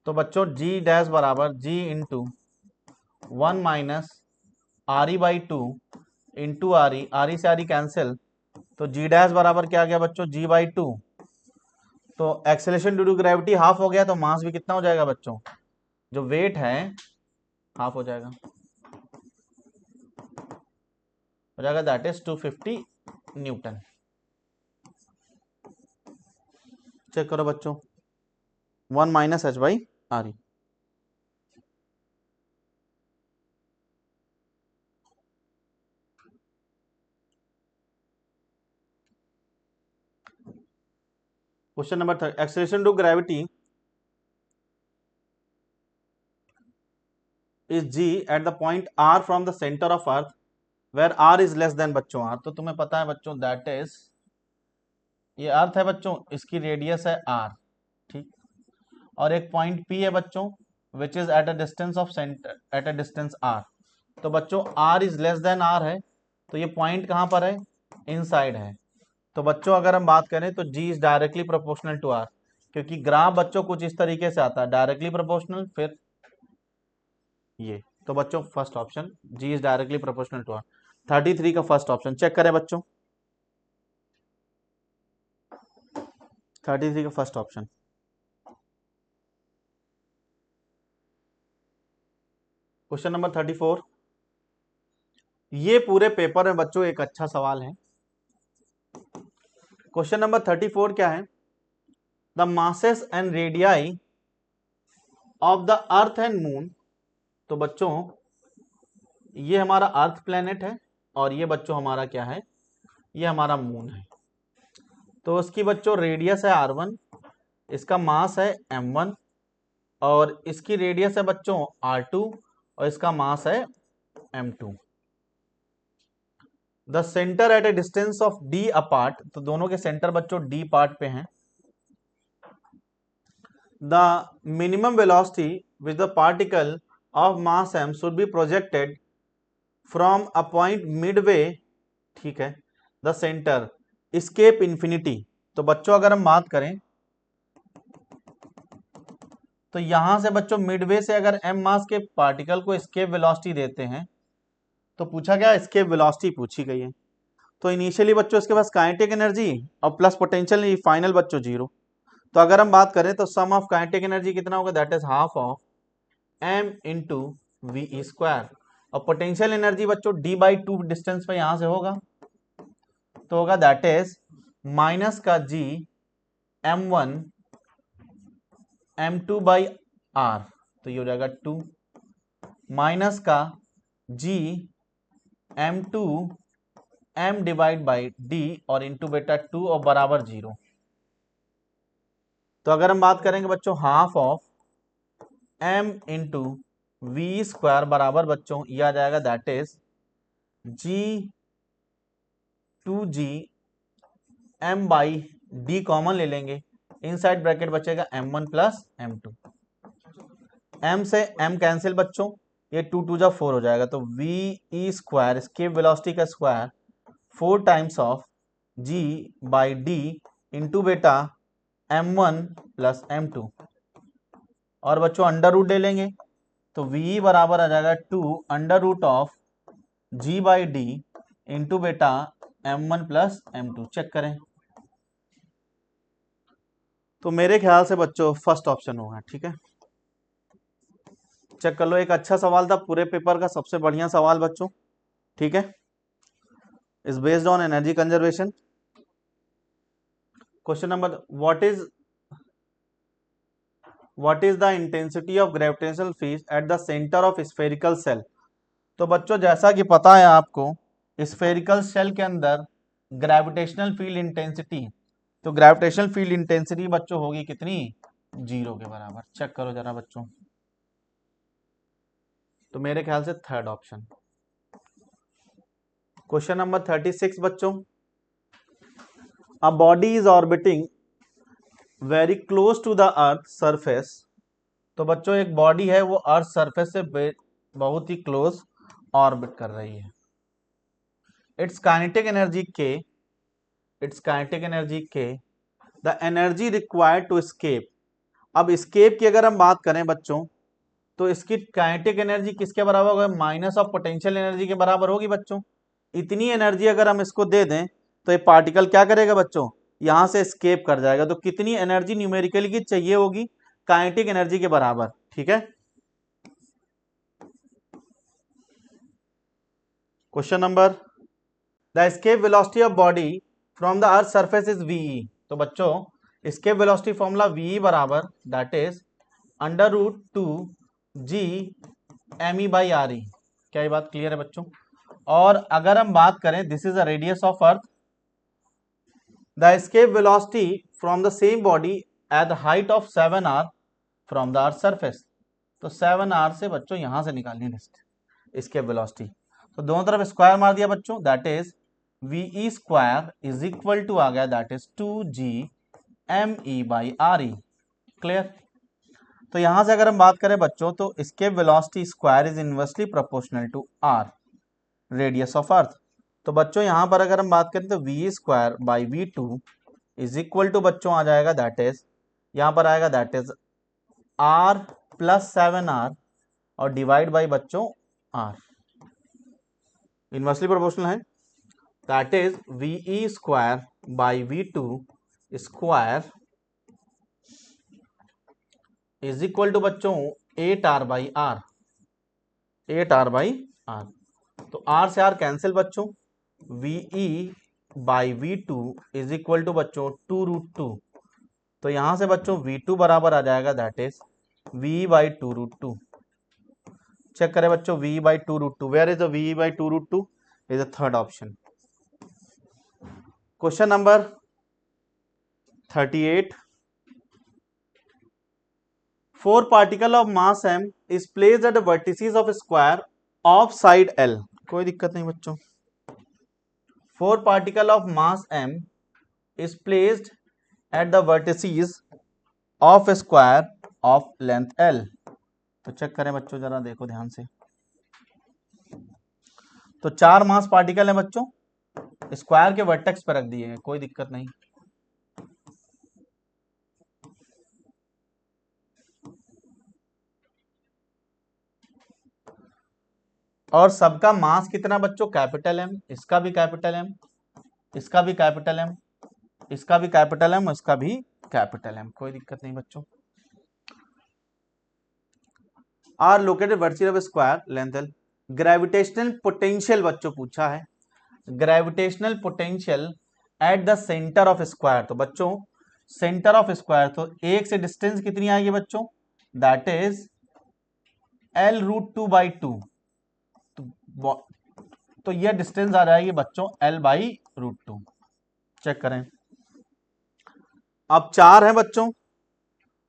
तो बच्चों जी डैश बराबर G into 1 minus R E by 2 into R E से आर ई कैंसिल, तो जी डैश बराबर क्या आ गया बच्चों जी बाई 2, तो acceleration due to gravity half हो गया, तो मास भी कितना हो जाएगा बच्चों, जो वेट है हाफ हो जाएगा दैट इज 250 न्यूटन। चेक करो बच्चों 1 minus h by R E. Question number 3, acceleration due gravity is g at the point r from the center of earth where r is less than बच्चों r, तो तुम्हें पता है बच्चों that is, ये अर्थ है बच्चों, इसकी रेडियस है r, ठीक, और एक पॉइंट p है बच्चों which is at a distance of centre at a distance r, तो बच्चों r is less then r है, तो ये पॉइंट कहां पर है, इनसाइड है, तो बच्चों अगर हम बात करें तो G is directly proportional to R, क्योंकि ग्राफ बच्चों कुछ इस तरीके से आता है, डायरेक्टली प्रोपोर्शनल फिर ये। तो बच्चों first option G is directly proportional to R, 33 का फर्स्ट ऑप्शन चेक करें बच्चों, 33 का फर्स्ट ऑप्शन। क्वेश्चन नंबर 34, ये पूरे पेपर में बच्चों एक अच्छा सवाल है। क्वेश्चन नंबर 34 क्या है, the masses and radii of the earth and moon. तो बच्चों ये हमारा अर्थ प्लेनेट है और ये बच्चों हमारा क्या है, ये हमारा मून है। तो इसकी बच्चों रेडियस है r1, इसका मास है m1 और इसकी रेडियस है बच्चों r2 और इसका मास है m2। The centre at A distance of d apart, तो दोनों के सेंटर बच्चों d पार्ट पे हैं। The minimum velocity with the particle of mass m should be projected from a point Midway, ठीक है, द सेंटर एस्केप इंफिनिटी। तो बच्चों अगर हम बात करें तो यहां से बच्चों मिडवे से अगर m मास के पार्टिकल को एस्केप वेलोसिटी देते हैं, तो पूछा गया एस्केप वेलोसिटी पूछी गई है। तो इनिशियली बच्चों इसके पास काइनेटिक एनर्जी और प्लस पोटेंशियल एनर्जी, फाइनल बच्चों 0। तो अगर हम बात करें तो सम ऑफ काइनेटिक एनर्जी कितना होगा, that is half of m into V square, और पोटेंशियल एनर्जी बच्चों d/2 डिस्टेंस पे यहां से होगा, तो होगा दैट इज माइनस का g m1 m2 by r, तो ये हो जाएगा 2 माइनस का g m2 m divide by d और इंटू बेटा 2 और बराबर 0। तो अगर हम बात करेंगे बच्चों half of m into V square बराबर बच्चों यह आ जाएगा that is g 2g m by d common ले लेंगे, इनसाइड ब्रैकेट बचेगा m1 प्लस m2, m से m कैंसिल बच्चों, ये 2 2 जा 4 हो जाएगा, तो वी स्क्वायर एस्केप वेलोसिटी का स्क्वायर 4 times of g by d into बेटा m1 प्लस m2, और बच्चों अंडर रूट ले लेंगे, तो v बराबर आ जाएगा 2 under root of g by D into बेटा m1 प्लस m2। चेक करें तो मेरे ख्याल से बच्चों फर्स्ट ऑप्शन होगा, ठीक है, चेक कर लो, एक अच्छा सवाल था, पूरे पेपर का सबसे बढ़िया सवाल बच्चों, ठीक है, is based on energy conservation. Question number, what is the intensity of gravitational field at the center of spherical shell. तो बच्चों जैसा कि पता है आपको, स्फेरिकल सेल के अंदर ग्रेविटेशनल फील्ड इंटेंसिटी, तो ग्रेविटेशनल फील्ड इंटेंसिटी बच्चों होगी कितनी, 0 के बराबर। चेक करो जरा बच्चों, तो मेरे ख्याल से थर्ड ऑप्शन। क्वेश्चन नंबर 36 बच्चों, a body is orbiting very close to the earth surface. तो बच्चों एक बॉडी है वो अर्थ सरफेस से बहुत ही क्लोज ऑर्बिट कर रही है। इट्स काइनेटिक एनर्जी के the energy required to escape. अब एस्केप की अगर हम बात करें बच्चों, तो इसकी काइनेटिक एनर्जी किसके बराबर होगा, माइनस ऑफ पोटेंशियल एनर्जी के बराबर होगी बच्चों। इतनी एनर्जी अगर हम इसको दे दें तो ये पार्टिकल क्या करेगा बच्चों, यहां से एस्केप कर जाएगा। तो कितनी एनर्जी न्यूमेरिकली की चाहिए होगी, काइनेटिक एनर्जी के बराबर, ठीक है। Question number, the escape velocity of body from the earth surface is V. तो बच्चों एस्केप वेलोसिटी फॉर्मूला वी बराबर that is under root 2 G M E by R E. क्या ये बात क्लियर है बच्चों। और अगर हम बात करें, this is the radius of earth, the escape velocity from the same body at the height of 7r from the earth surface. तो 7r से बच्चों यहां से निकालनी एस्केप वेलोसिटी, तो दोनों तरफ स्क्वायर मार दिया बच्चों, that is V square is equal to आ गया that is 2g me by R E. Clear. तो यहां से अगर हम बात करें बच्चों, तो escape velocity square is inversely proportional to r radius of earth. तो बच्चों यहां पर अगर हम बात करें तो v² by v2 is equal to बच्चों आ जाएगा दैट इज, यहां पर आएगा that is r plus 7r और डिवाइड बाई बच्चों r, इनवर्सली प्रोपोर्शनल है। That is ve² by v2 square is equal to बच्चों 8r by r, 8r by r। तो r से r कैंसिल बच्चों, ve by v2 is equal to बच्चों 2√2। तो यहां से बच्चों v2 बराबर आ जाएगा that is v by 2√2। Check करें बच्चों v by 2√2, where is the v by 2√2 is the third option. Question number 38, 4 particle of mass m is placed at the vertices of a square of side L। कोई दिक्कत नहीं बच्चों। 4 particle of mass m is placed at the vertices of a square of length L। तो check करें बच्चों, जरा देखो ध्यान से। तो 4 मास पार्टिकल है बच्चों, स्क्वायर के वर्टेक्स पर रख दिए हैं, कोई दिक्कत नहीं। और सबका मास कितना बच्चों, कैपिटल एम, इसका भी कैपिटल एम, इसका भी कैपिटल एम, इसका भी कैपिटल एम, इसका भी कैपिटल एम, कोई दिक्कत नहीं बच्चों। Are located vertical of square length L. Gravitational potential बच्चों पूछा है, gravitational potential at the center of square. तो बच्चों सेंटर ऑफ स्क्वायर, तो एक से डिस्टेंस कितनी आएगी बच्चों, दैट इज L√2/2। तो यह डिस्टेंस आ जाएगी बच्चों L/√2। चेक करें, अब 4 है बच्चों,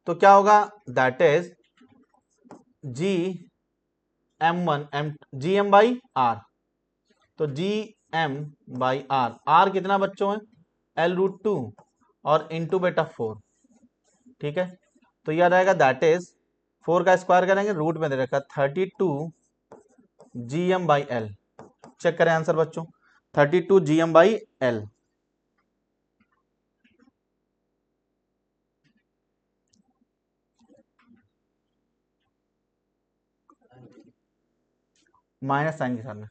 तो क्या होगा, दैट इज GM/R। तो GM/R, R कितना बच्चों है, L√2 और इंटू बेटा 4, ठीक है। तो यह रहेगा दैट इज 4 का स्क्वायर करेंगे, रूट में दे रखा 32 GM/L। चेक करें आंसर बच्चों, 32 GM/L। माइनस साइन के साथ में,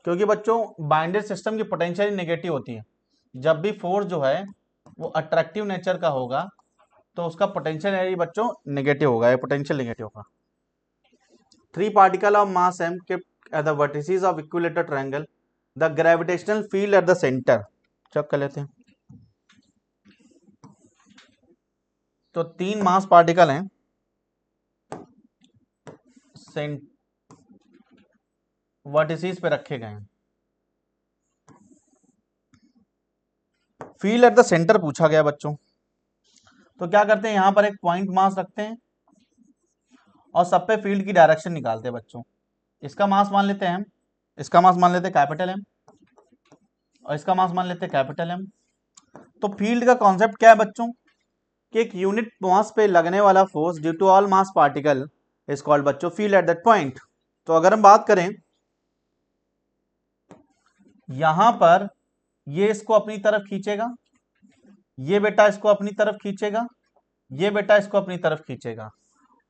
क्योंकि बच्चों बाइंडेड सिस्टम की पोटेंशियल नेगेटिव होती है। जब भी फोर्स जो है वो अट्रैक्टिव नेचर का होगा तो उसका पोटेंशियल एनर्जी बच्चों नेगेटिव होगा, ये पोटेंशियल नेगेटिव होगा। 3 particle of mass m kept at the vertices of equilateral triangle, the gravitational field at the center। Check कर लेते हैं। तो 3 मास पार्टिकल हैं, वर्टिसेस पे रखे गए हैं, फील्ड एट द सेंटर पूछा गया बच्चों। तो क्या करते हैं, यहां पर एक पॉइंट मास रखते हैं और सब पे फील्ड की डायरेक्शन निकालते हैं बच्चों। इसका मास मान लेते हैं हम, इसका मास मान लेते हैं कैपिटल एम और इसका मास मान लेते हैं कैपिटल एम। तो फील्ड का कॉन्सेप्ट क्या है बच्चों, कि एक यूनिट मास पे लगने वाला force due to all mass particle is called बच्चों फील्ड एट दैट पॉइंट। तो अगर हम बात करें यहां पर, ये इसको अपनी तरफ खींचेगा, ये बेटा इसको अपनी तरफ खींचेगा, ये बेटा इसको अपनी तरफ खींचेगा,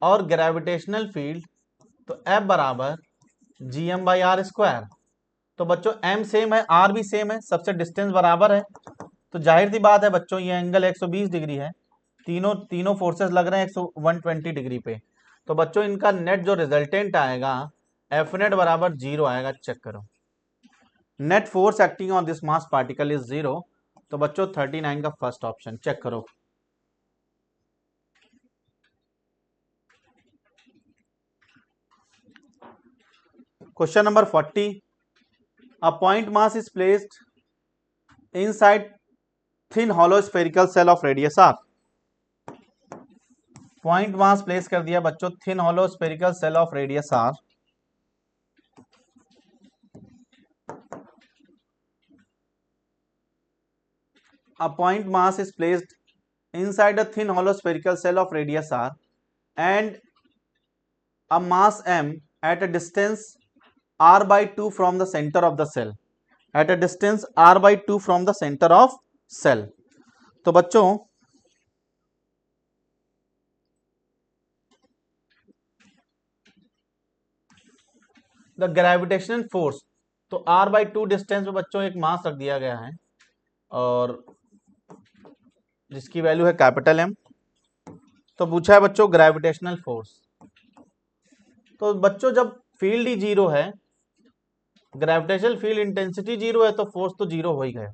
और ग्रेविटेशनल फील्ड तो F बराबर GM/R²। तो बच्चों M सेम है, R भी सेम है, सबसे डिस्टेंस बराबर है, तो जाहिर सी बात है बच्चों ये एंगल 120 डिग्री है, तीनों फोर्सेस लग रहे हैं 120 डिग्री पे। तो बच्चों इनका नेट जो रिजल्टेंट आएगा F नेट बराबर 0 आएगा। चेक करो, net force acting on this mass particle is 0। तो बच्चों 39 का फर्स्ट ऑप्शन। चेक करो, question number 40, a point mass is placed inside thin hollow spherical shell of radius R. Point mass place कर दिया बच्चों thin hollow spherical shell of radius R. A point mass is placed inside a thin hollow spherical cell of radius r and a mass m at a distance r by 2 from the center of the cell, at a distance r by 2 from the center of cell. तो बच्चों the gravitational force, तो r by 2 distance पे बच्चों एक मास रख दिया गया है और जिसकी वैल्यू है कैपिटल M। तो पूछा है बच्चों ग्रेविटेशनल फोर्स। तो बच्चों जब फील्ड ही जीरो है, ग्रेविटेशनल फील्ड इंटेंसिटी जीरो है, तो फोर्स तो जीरो हो ही गया।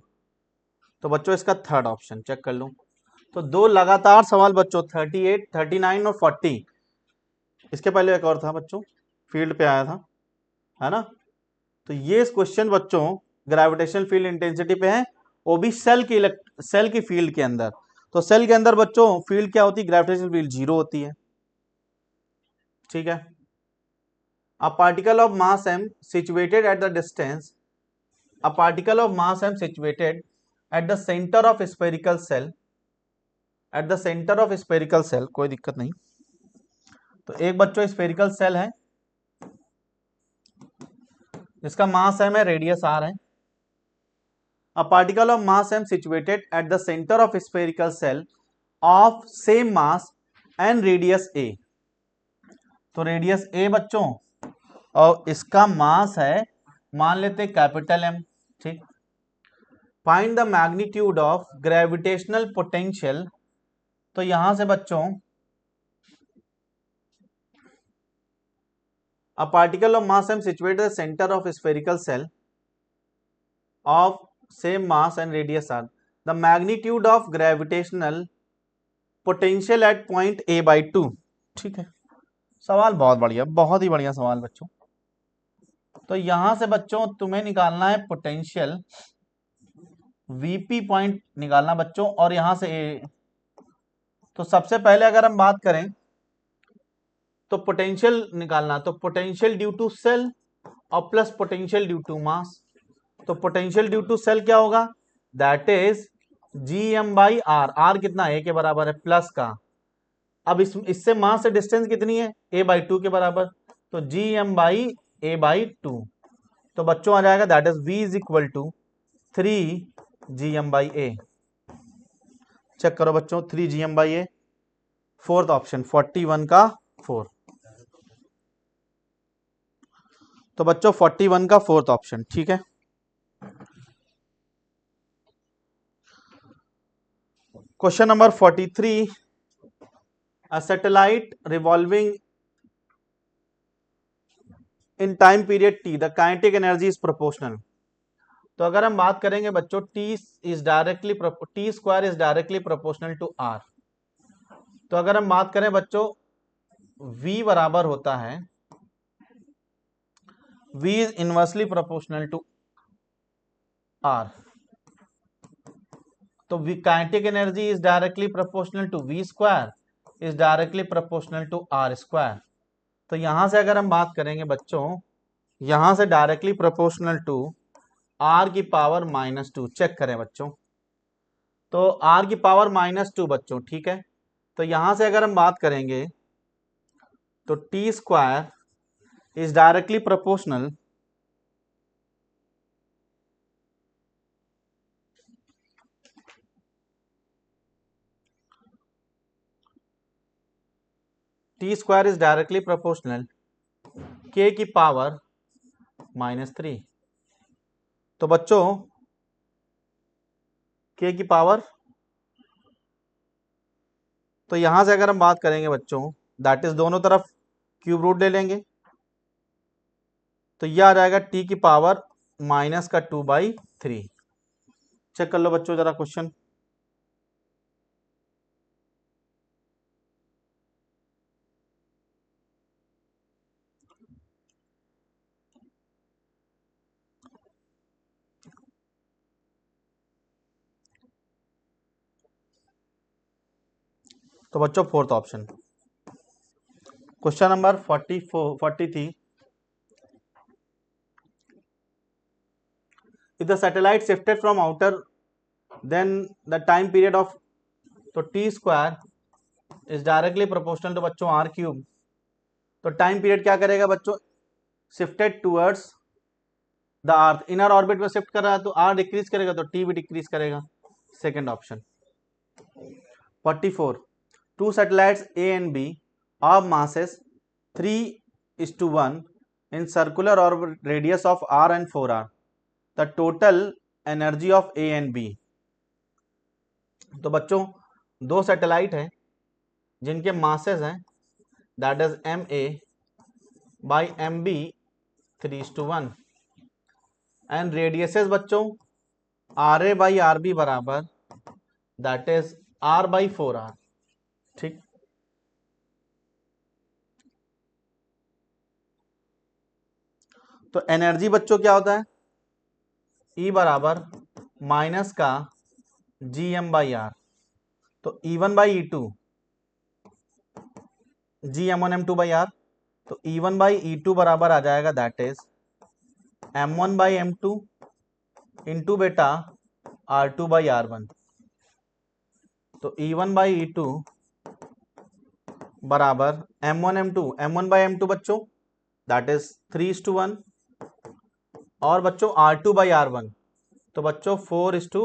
तो बच्चों इसका थर्ड ऑप्शन चेक कर लो। तो दो लगातार सवाल बच्चों 38, 39 और 40, इसके पहले एक और था बच्चों फील्ड पे आया था, है ना। तो ये क्वेश्चन बच्चों ग्रेविटेशनल फील्ड इंटेंसिटी पे है, वो भी सेल की फील्ड के अंदर। तो सेल के अंदर बच्चों फील्ड क्या होती है, ग्रेविटेशनल फील्ड जीरो होती है, ठीक है। A particle of mass m situated at the distance, a particle of mass m situated at the center of spherical cell, at the center of spherical cell, कोई दिक्कत नहीं। तो एक बच्चों स्फेरिकल सेल है जिसका मास m है, रेडियस r है। A particle of mass m situated at the center of spherical cell of same mass and radius a, तो रेडियस a बच्चों और इसका मास है मान लेते कैपिटल M, ठीक। Find the magnitude of gravitational potential, तो यहां से बच्चों a particle of mass m situated at the center of spherical shell of same mass and radius r, the magnitude of gravitational potential eight point a by 2, ठीक है। सवाल बहुत बढ़िया, बहुत ही बढ़िया सवाल बच्चों। तो यहां से बच्चों तुम्हें निकालना है पोटेंशियल, वीपी पॉइंट निकालना बच्चों, और यहां से ए। तो सबसे पहले अगर हम बात करें तो पोटेंशियल निकालना, तो पोटेंशियल ड्यू टू सेल और plus potential due to mass. तो पोटेंशियल ड्यू टू सेल क्या होगा, that is GM by R, R कितना ए के बराबर है प्लस का। अब इससे मास से डिस्टेंस कितनी है, a बाई 2 के बराबर, तो GM बाई a बाई 2। तो बच्चों आ जाएगा that is V is equal to 3 GM by a। Check करो बच्चों 3 GM by a, fourth option 41 का 4। तो बच्चों 41 का फोर्थ ऑप्शन, ठीक है। Question number 43, a satellite revolving in time period t, the kinetic energy is proportional। तो अगर हम बात करेंगे बच्चों t square is directly proportional to r। तो अगर हम बात करें बच्चों v बराबर होता है, v is inversely proportional to r। तो kinetic energy is directly proportional to v square is directly proportional to r square. तो यहां से अगर हम बात करेंगे बच्चों, यहां से डायरेक्टली प्रोपोर्शनल टू r की पावर -2, चेक करें बच्चों। तो r की पावर -2 बच्चों, ठीक है। तो यहां से अगर हम बात करेंगे तो t square is directly proportional t square is directly proportional k की पावर -3। तो बच्चों k की पावर, तो यहां से अगर हम बात करेंगे बच्चों दैट इज दोनों तरफ क्यूब रूट ले लेंगे, तो यह आ जाएगा t की पावर -2/3। चेक कर लो बच्चों जरा क्वेश्चन। तो बच्चों fourth option. Question number 43, if the satellite shifted from outer then the time period of, तो t square is directly proportional to बच्चों आर क्यूब, तो टाइम पीरियड क्या करेगा बच्चों, shifted towards the earth, inner orbit में shift कर रहा है तो आर डिक्रीज करेगा तो टी भी डिक्रीज करेगा, second option. 44 two satellites A and B of masses 3:1 in circular orbit radius of r and 4r, the total energy of a and b। तो बच्चों दो सैटेलाइट हैं जिनके मासेस हैं that is M A by M B 3:1 and radiuses बच्चों R A by R B बराबर that is R by 4r, ठीक। तो एनर्जी बच्चों क्या होता है, E बराबर माइनस का जी एम बाई आर, तो E1 by E two G M1 M2 by R, तो E1 बाई ई टू बराबर आ जाएगा that is M1 by M2 into बेटा R2 बाई R1, तो E1 बाई ई टू बराबर M1 M2, M1 by M2 बच्चों that is 3:1 और बच्चों R2 बाई R1 तो बच्चों 4:1, तो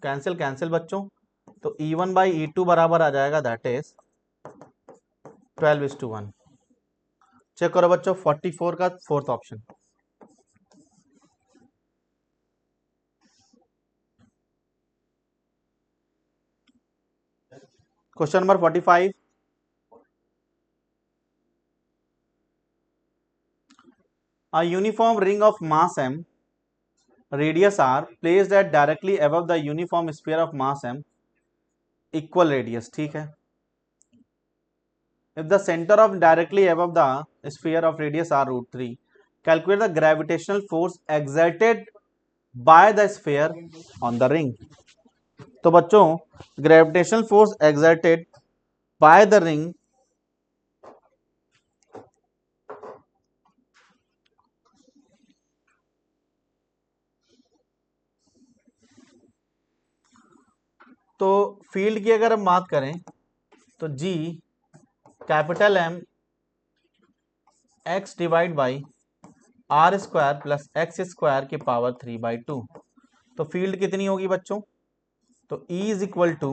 कैंसिल कैंसिल बच्चों, तो E1 बाई ई टू बराबर आ जाएगा दैट इज 12:1। चेक करो बच्चों 44 का fourth option. Question number 45, a uniform ring of mass m, radius r, placed at directly above the uniform sphere of mass m, equal radius, ठीक है। If the center of directly above the sphere of radius r √3, calculate the gravitational force exerted by the sphere on the ring। तो बच्चों gravitational force exerted by the ring तो field की अगर हम बात करें तो G capital M X divide by R square plus X square की पावर 3/2, तो फील्ड कितनी होगी बच्चों, तो E is equal to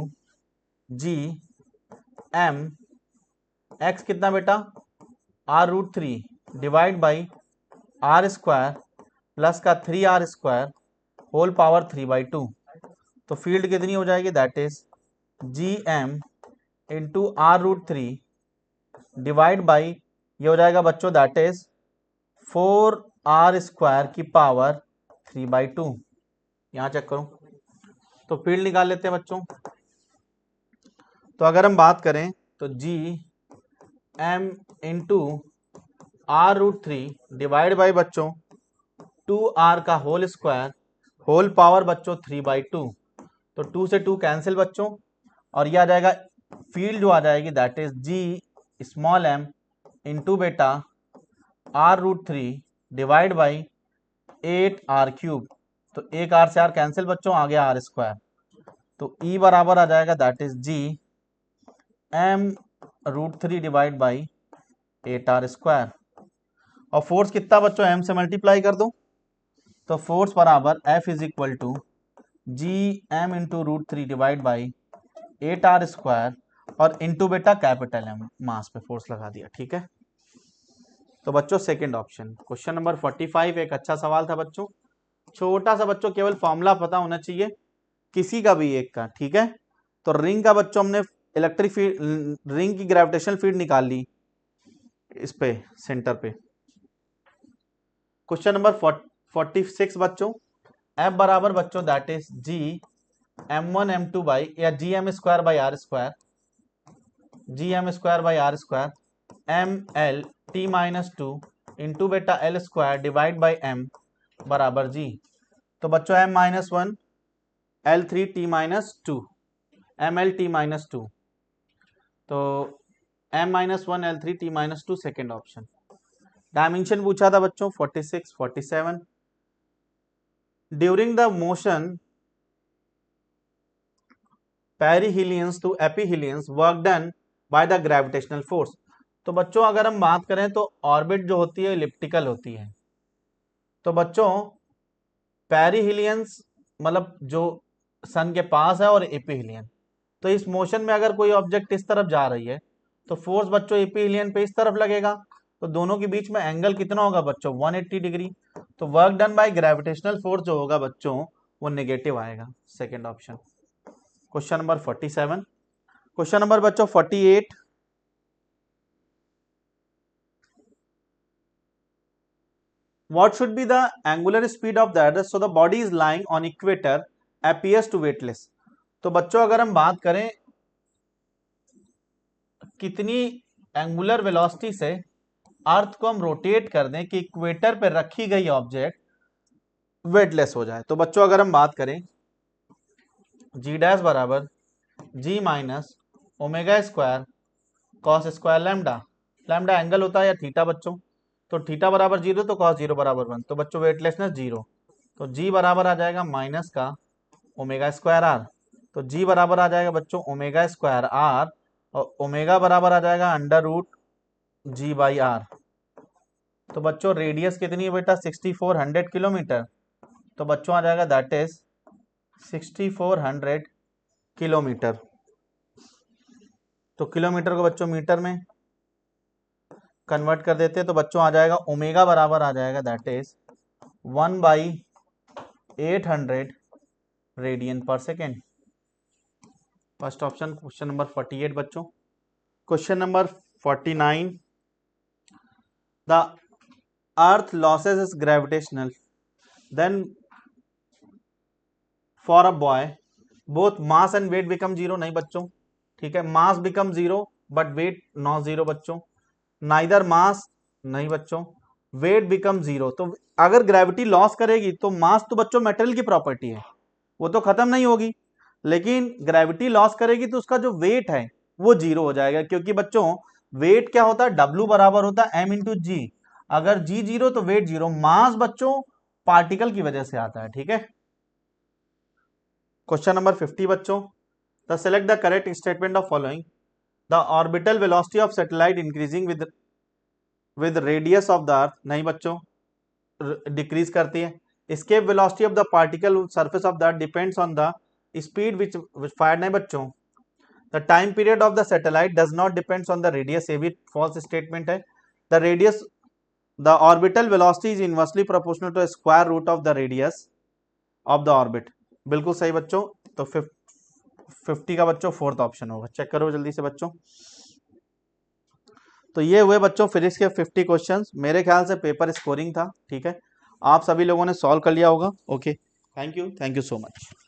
G M X कितना बेटा r√3 divide by R square plus का 3r स्क्वायर होल पावर 3/2, तो फील्ड कितनी हो जाएगी that is G M into r√3 divide by ये हो जाएगा बच्चों दैट इज 4r स्क्वायर की पावर 3/2। यहां चेक करो, तो फील्ड निकाल लेते हैं बच्चों। तो अगर हम बात करें तो G M into r√3 divide by बच्चों 2r का होल स्क्वायर होल पावर बच्चों 3/2, तो 2 से 2 कैंसिल बच्चों और ये आ जाएगा फील्ड जो आ जाएगी that is G small M into बेटा r√3 divide by 8r cube, तो एक r से r कैंसिल बच्चों आ गया r स्क्वायर, तो E बराबर आ जाएगा that is G m√3 divide by 8r square, और फोर्स कितना बच्चों m से मल्टीप्लाई कर दो, तो फोर्स बराबर F is equal to G M into √3 divide by 8r square और इंटू बेटा कैपिटल एम मास पे फोर्स लगा दिया, ठीक है। तो बच्चों सेकंड ऑप्शन। क्वेश्चन नंबर 45 एक अच्छा सवाल था बच्चों, छोटा सा बच्चों, केवल फॉर्मूला पता होना चाहिए किसी का भी एक का, ठीक है। तो रिंग का बच्चों हमने इलेक्ट्रिक फील्ड, रिंग की ग्रेविटेशनल फील्ड निकाल ली इस पे सेंटर पे। क्वेश्चन नंबर 46 बच्चों, F बराबर बच्चों that is G m1 m2 by या G M square by R square, G M square by R square M L T minus 2 into बेटा L square divide by M बराबर G, तो बच्चों m-1 L3 t minus 2 ml t minus 2, तो m-1 L3 t minus 2 second option. Dimension पूछा था बच्चों 46 47, during the motion perihelions to aphelions work done by the gravitational force. तो बच्चों अगर हम बात करें तो ऑर्बिट जो होती है इलिप्टिकल होती है। तो बच्चों पेरिहीलियंस मतलब जो सन के पास है और एपीहीलियन, तो इस मोशन में अगर कोई ऑब्जेक्ट इस तरफ जा रही है तो फोर्स बच्चों एपीहीलियन पे इस तरफ लगेगा, तो दोनों के बीच में एंगल कितना होगा बच्चों 180 डिग्री। तो work done by gravitational force जो होगा बच्चों वो नेगेटिव आएगा, second option. Question number 47। Question number बच्चों 48। What should be the angular speed of the earth so the body is lying on equator appears to weightless। तो बच्चों अगर हम बात करें कितनी एंगुलर वेलोसिटी से अर्थ को हम रोटेट कर दें कि इक्वेटर पर रखी गई ऑब्जेक्ट वेटलेस हो जाए। तो बच्चों अगर हम बात करें जी डैश बराबर G minus omega square cos square lambda, lambda angle होता है या थीटा बच्चों, तो थीटा बराबर 0 तो कॉस 0 बराबर 1, तो बच्चों वेटलेसनेस 0, तो जी बराबर आ जाएगा माइनस का ओमेगा स्क्वायर आर, तो जी बराबर आ जाएगा बच्चों ओमेगा स्क्वायर आर और ओमेगा बराबर आ जाएगा under root G by R. तो बच्चों रेडियस कितनी है बेटा 6400 किलोमीटर, तो बच्चों आ जाएगा दैट इज 6400 किलोमीटर। तो किलोमीटर को बच्चों मीटर में कन्वर्ट कर देते हैं तो बच्चों आ जाएगा ओमेगा बराबर आ जाएगा दैट इज 1/800 रेडियन पर second. First option question number 48 बच्चों। Question number 49। The earth loses is gravitational then for a boy both mass and weight become zero. नहीं बच्चों, ठीक है, mass become zero but weight not zero बच्चों। Neither mass, नहीं बच्चों, wait become zero. तो अगर ग्रेविटी लॉस करेगी तो मास तो बच्चों मेटल की प्रॉपर्टी है, वो तो खत्म नहीं होगी, लेकिन ग्रेविटी लॉस करेगी तो उसका जो वेट है वो जीरो हो जाएगा, क्योंकि बच्चों वेट क्या होता है W बराबर होता है m इंटू जी। अगर जी जीरो तो वेट जीरो। मास बच्चों पार्टिकल की वजह से आता है, ठीक है। क्वेश्चन नंबर 50 बच्चों। The select the correct statement of following. The orbital velocity of satellite increasing with radius of the अर्थ। नहीं बच्चों, डिक्रीज करती है। escape velocity of the particle surface of that depends on the speed which fired। नहीं बच्चों, the time period of the satellite does not depends on the radius। ये भी false statement है। the radius the orbital velocity is inversely proportional to the square root of the radius of the orbit। बिल्कुल सही बच्चों। तो 50 का बच्चों fourth option होगा, चेक करो जल्दी से बच्चों। तो ये हुए बच्चों फिजिक्स के 50 क्वेश्चंस। मेरे ख्याल से पेपर स्कोरिंग था, ठीक है, आप सभी लोगों ने सॉल्व कर लिया होगा। Okay, thank you so much.